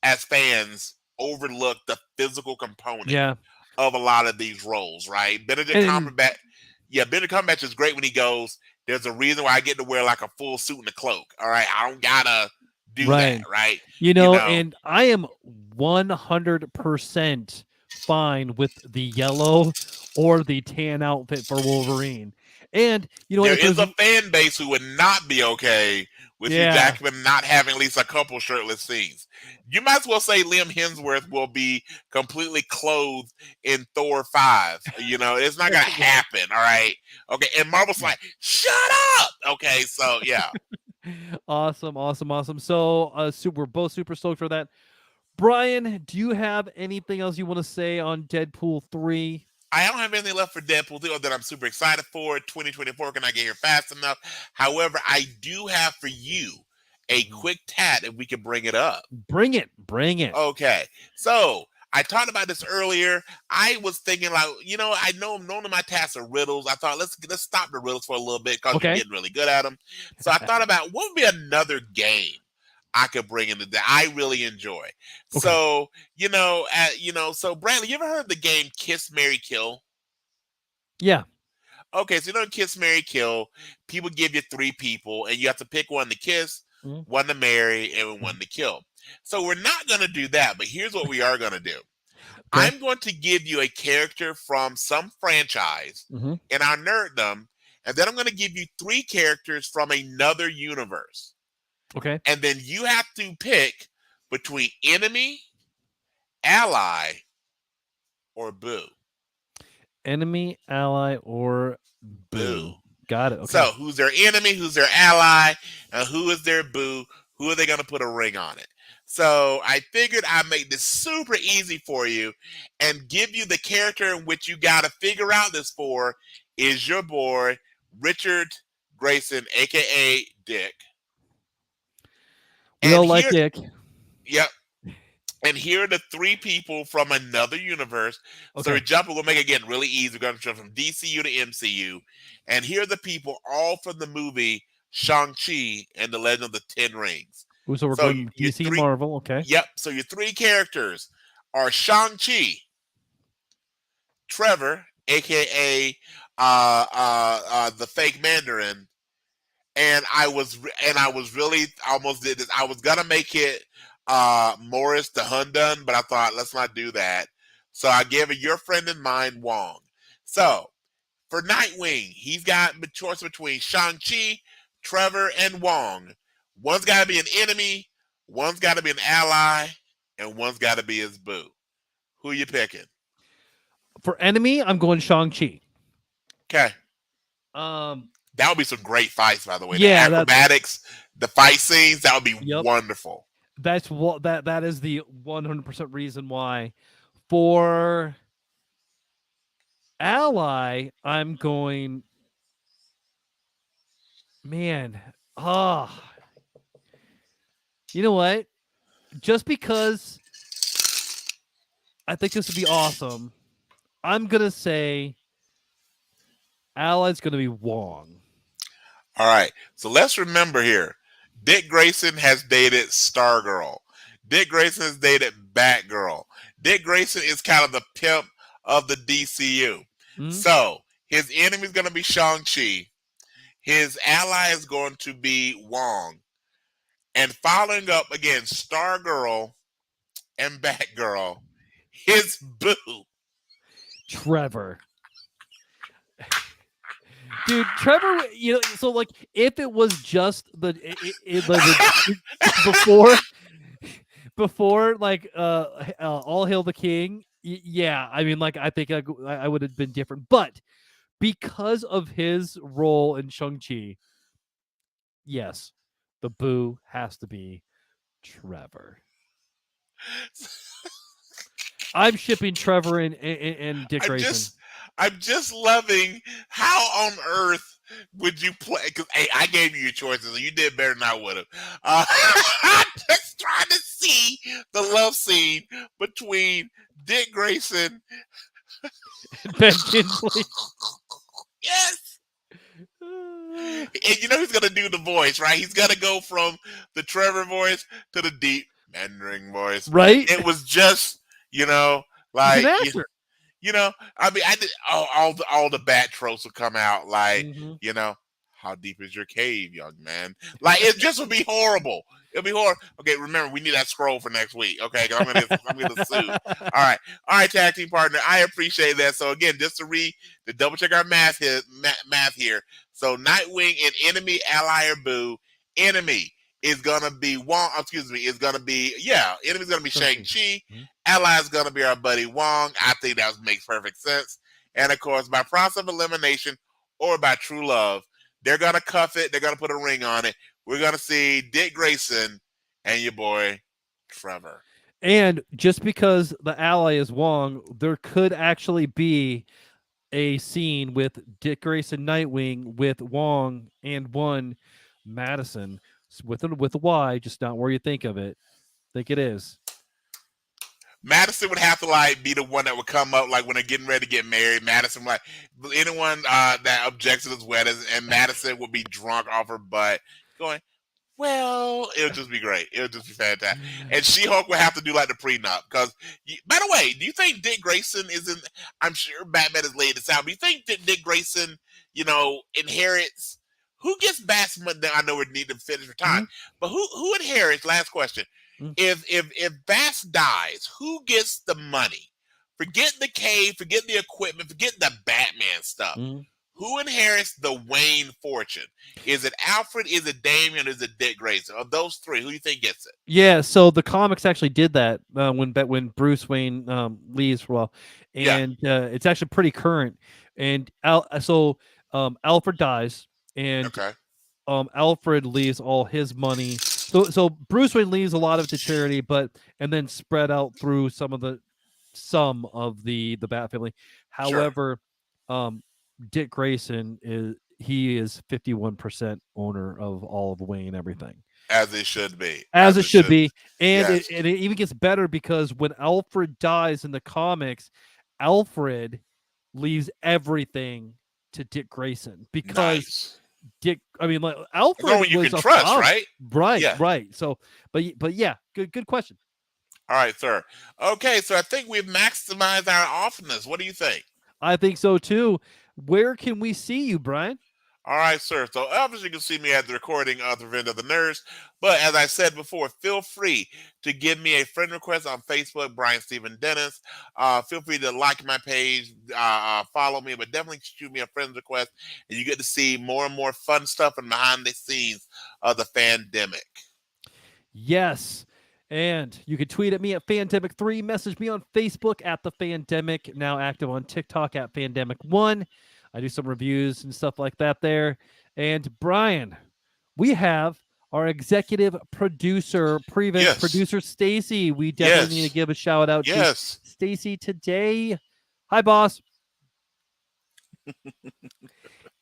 as fans overlook the physical component Yeah, of a lot of these roles, right? and Benedict Cumberbatch is great when he goes, there's a reason why I get to wear like a full suit and a cloak. All right. I don't gotta do that, right. right? You know, And I am 100% fine with the yellow or the tan outfit for Wolverine. And there if is there's a fan base who would not be okay with Hugh yeah, Jackman not having at least a couple shirtless scenes. You might as well say Liam Hemsworth will be completely clothed in Thor 5. It's not going to right. happen, all right? Okay, and Marvel's like, shut up! Okay, so yeah. Awesome, awesome, awesome. So, we're both super stoked for that. Brian, do you have anything else you want to say on Deadpool 3? I don't have anything left for Deadpool 3 that I'm super excited for. 2024 can I get here fast enough? However, I do have for you a Mhm. quick tat if we can bring it up. Bring it, bring it. Okay, so I talked about this earlier. I was thinking like, I know none of my tasks are riddles. I thought let's stop the riddles for a little bit because you're Okay. getting really good at them. So I thought about what would be another game I could bring into that I really enjoy. Okay. So so Bradley, you ever heard of the game Kiss Mary Kill? Yeah. Okay, so Kiss Mary Kill, people give you three people, and you have to pick one to kiss, Mhm. one to marry, and one to kill. So we're not going to do that, but here's what we are going to do. Okay. I'm going to give you a character from some franchise Hmm. in our nerddom, and then I'm going to give you three characters from another universe. Okay. And then you have to pick between enemy, ally, or boo. Enemy, ally, or Boo. boo. Got it. Okay. So, who's their enemy? Who's their ally? And who is their boo? Who are they going to put a ring on it? So, I figured I'd make this super easy for you and give you the character in which you got to figure out this for is your boy, Richard Grayson, aka Dick. We And all like here, Dick. yep. And here are the three people from another universe. So we're Okay. jumping, we'll make it again really easy. We're going to jump from DCU to MCU. And here are the people all from the movie Shang-Chi and the Legend of the Ten Rings. Ooh, so we're So going your DC, three, Marvel. Okay. yep. So your three characters are Shang-Chi, Trevor, aka the fake Mandarin, and I was really almost did this. I was gonna make it Morris the Hundun, but I thought let's not do that. So I gave it your friend and mine, Wong. So for Nightwing, he's got the choice between Shang-Chi, Trevor, and Wong. One's gotta be an enemy, one's gotta be an ally, and one's gotta be his boo. Who you picking? For enemy, I'm going Shang-Chi. Okay. Um, That would be some great fights, by the way. The yeah, acrobatics, the fight scenes, that would be yep. wonderful. That's what that is the 100% reason why. For ally, I'm going man. Ah, you know what? Just because I think this would be awesome, I'm gonna say ally's gonna be Wong. All right. So let's remember here. Dick Grayson has dated Stargirl. Dick Grayson has dated Batgirl. Dick Grayson is kind of the pimp of the DCU. Mhm. So his enemy is going to be Shang-Chi. His ally is going to be Wong. And following up again, Stargirl and Batgirl, his boo. Trevor. Dude, Trevor, so like if it was just the before like all hail the king, yeah, I mean like I think I would have been different, but because of his role in Shang-Chi, yes, the boo has to be Trevor. I'm shipping Trevor and Dick I'm Grayson. just I'm just loving how on earth would you play? Because hey, I gave you your choices, and you did better than I would have. I'm just trying to see the love scene between Dick Grayson. And Ben Kinsley. Yes. And you know he's gonna do the voice, right? He's gonna go from the Trevor voice to the deep Mandarin voice. Right? It was just, you know, He's an like actor. I mean, I did all the bat tropes will come out, like, Mhm. you know, how deep is your cave, young man? Like it just would be horrible. It'll be horrible. Okay, remember we need that scroll for next week. Okay, 'cause I'm gonna sue. All right, tag team partner. I appreciate that. So again, just to double check our math here. So Nightwing and enemy, ally, or boo. Enemy is gonna be Wong. Excuse me. Is gonna be Enemy's gonna be Shang-Chi. Shang-Chi. Mhm. Ally is gonna be our buddy Wong. I think that makes perfect sense. And of course, by process of elimination or by true love, they're gonna cuff it. They're gonna put a ring on it. We're gonna see Dick Grayson and your boy Trevor. And just because the ally is Wong, there could actually be a scene with Dick Grayson Nightwing with Wong and one Madison with a Y, just not where you think of it. Think it is. Madison would have to like be the one that would come up like when they're getting ready to get married. Madison like anyone that objects to this wedding, and Madison would be drunk off her butt, going, "Well, it would just be great. It would just be fantastic." And She-Hulk would have to do like the prenup because. By the way, do you think Dick Grayson is in? I'm sure Batman has laid this out. But you think that Dick Grayson, inherits? Who gets Batman? I know we need to finish for time, Mhm, but who inherits? Last question. mhm, If Bass dies, who gets the money? Forget the cave, forget the equipment, forget the Batman stuff. mhm. Who inherits the Wayne fortune? Is it Alfred? Is it Damien? Is it Dick Grayson? Of those three, who do you think gets it? Yeah, so the comics actually did that when Bruce Wayne leaves for a while, Yeah. and it's actually pretty current. And Alfred dies, and Okay. Alfred leaves all his money. So Bruce Wayne leaves a lot of it to charity, but and then spread out through some of the Bat family. Sure. However, um, Dick Grayson is 51% owner of all of Wayne everything, As it should be. as As it it should should. be. And Yes. it even gets better because when Alfred dies in the comics, Alfred leaves everything to Dick Grayson because Nice. I mean, like It's only Alfred one you was can a trust, father, right? right, Yeah. right. So, but yeah, good question. All right, sir. Okay, so I think we've maximized our offerings. What do you think? I think so too. Where can we see you, Brian? All right, sir. So obviously you can see me at the recording of the Revenge of the Nerds. But as I said before, feel free to give me a friend request on Facebook, Brian Stephen Dennis. Feel free to like my page, follow me, but definitely shoot me a friend request, and you get to see more and more fun stuff and behind the scenes of the pandemic. Yes. And you can tweet at me at Fandemic3, message me on Facebook at the Fandemic, now active on TikTok at Fandemic1. I do some reviews and stuff like that there. And Brian, we have our executive producer, prevent Yes, producer Stacy. We definitely need to yes, give a shout out to yes. Stacy today. Hi, boss.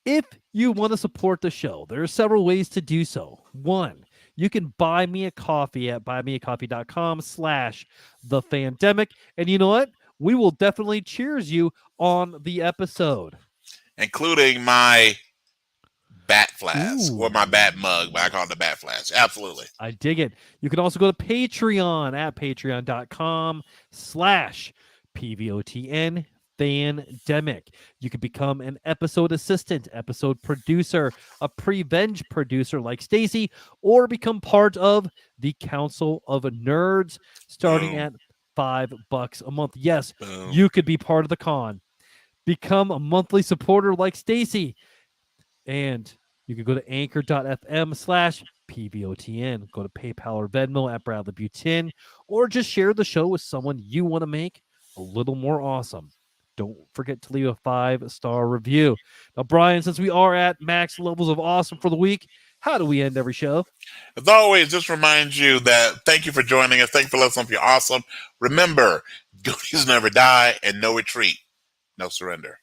If you want to support the show, there are several ways to do so. One, you can buy me a coffee at buymeacoffee.com/the Fandemic. And you know what? We will definitely cheers you on the episode. Including my bat flask or my bat Ooh. mug, but I call it the bat flask. Absolutely. I dig it. You can also go to Patreon at patreon.com/PVOTN Fandemic. You can become an episode assistant, episode producer, a prevenge producer like Stacy, or become part of the Council of Nerds starting Boom, at $5 a month. Yes, boom. you could be part of the con. Become a monthly supporter like Stacy. And you can go to anchor.fm/PVOTN. Go to PayPal or Venmo at Bradley Butin, or just share the show with someone you want to make a little more awesome. don't forget to leave a 5-star review. Now, Brian, since we are at max levels of awesome for the week, how do we end every show? As always, just remind you that thank you for joining us. Thank you for listening to Awesome. Remember, goodies never die and no retreat, no surrender.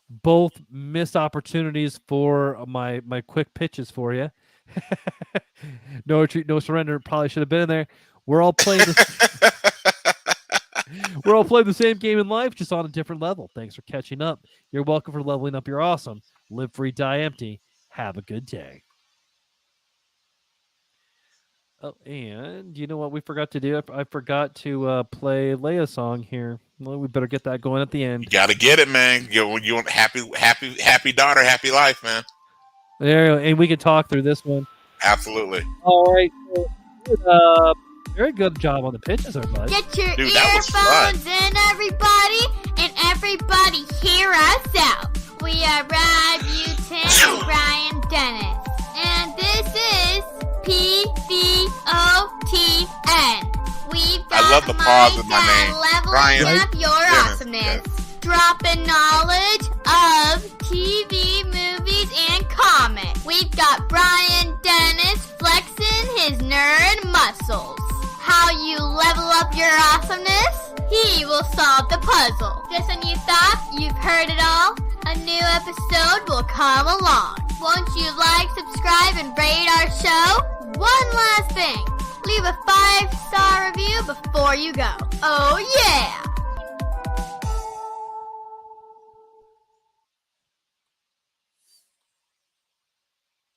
Both missed opportunities for my quick pitches for you. No retreat, no surrender. Probably should have been in there. We're all playing we're all playing the same game in life, just on a different level. Thanks for catching up. You're welcome for leveling up your awesome. Live free, die empty. Have a good day. Oh, and you know what we forgot to do? I forgot to play Leia's song here. Well, we better get that going at the end. You gotta get it, man. You want happy daughter, happy life, man. There, and we can talk through this one. Absolutely. All right. Very good job on the pitches, everybody. Get your Dude, that was fun. earphones in, everybody hear us out. We are Rob Newton and Brian Dennis, and this is PVOTN. We've got I love the pause with my name. Leveling Brian up your Dennis, awesomeness. yes. Dropping knowledge of TV, movies, and comics. We've got Brian Dennis flexing his nerd muscles. How you level up your awesomeness? He will solve the puzzle. Just when you thought you've heard it all, a new episode will come along. Won't you like, subscribe, and rate our show? One last thing. Leave a 5-star review before you go. Oh yeah!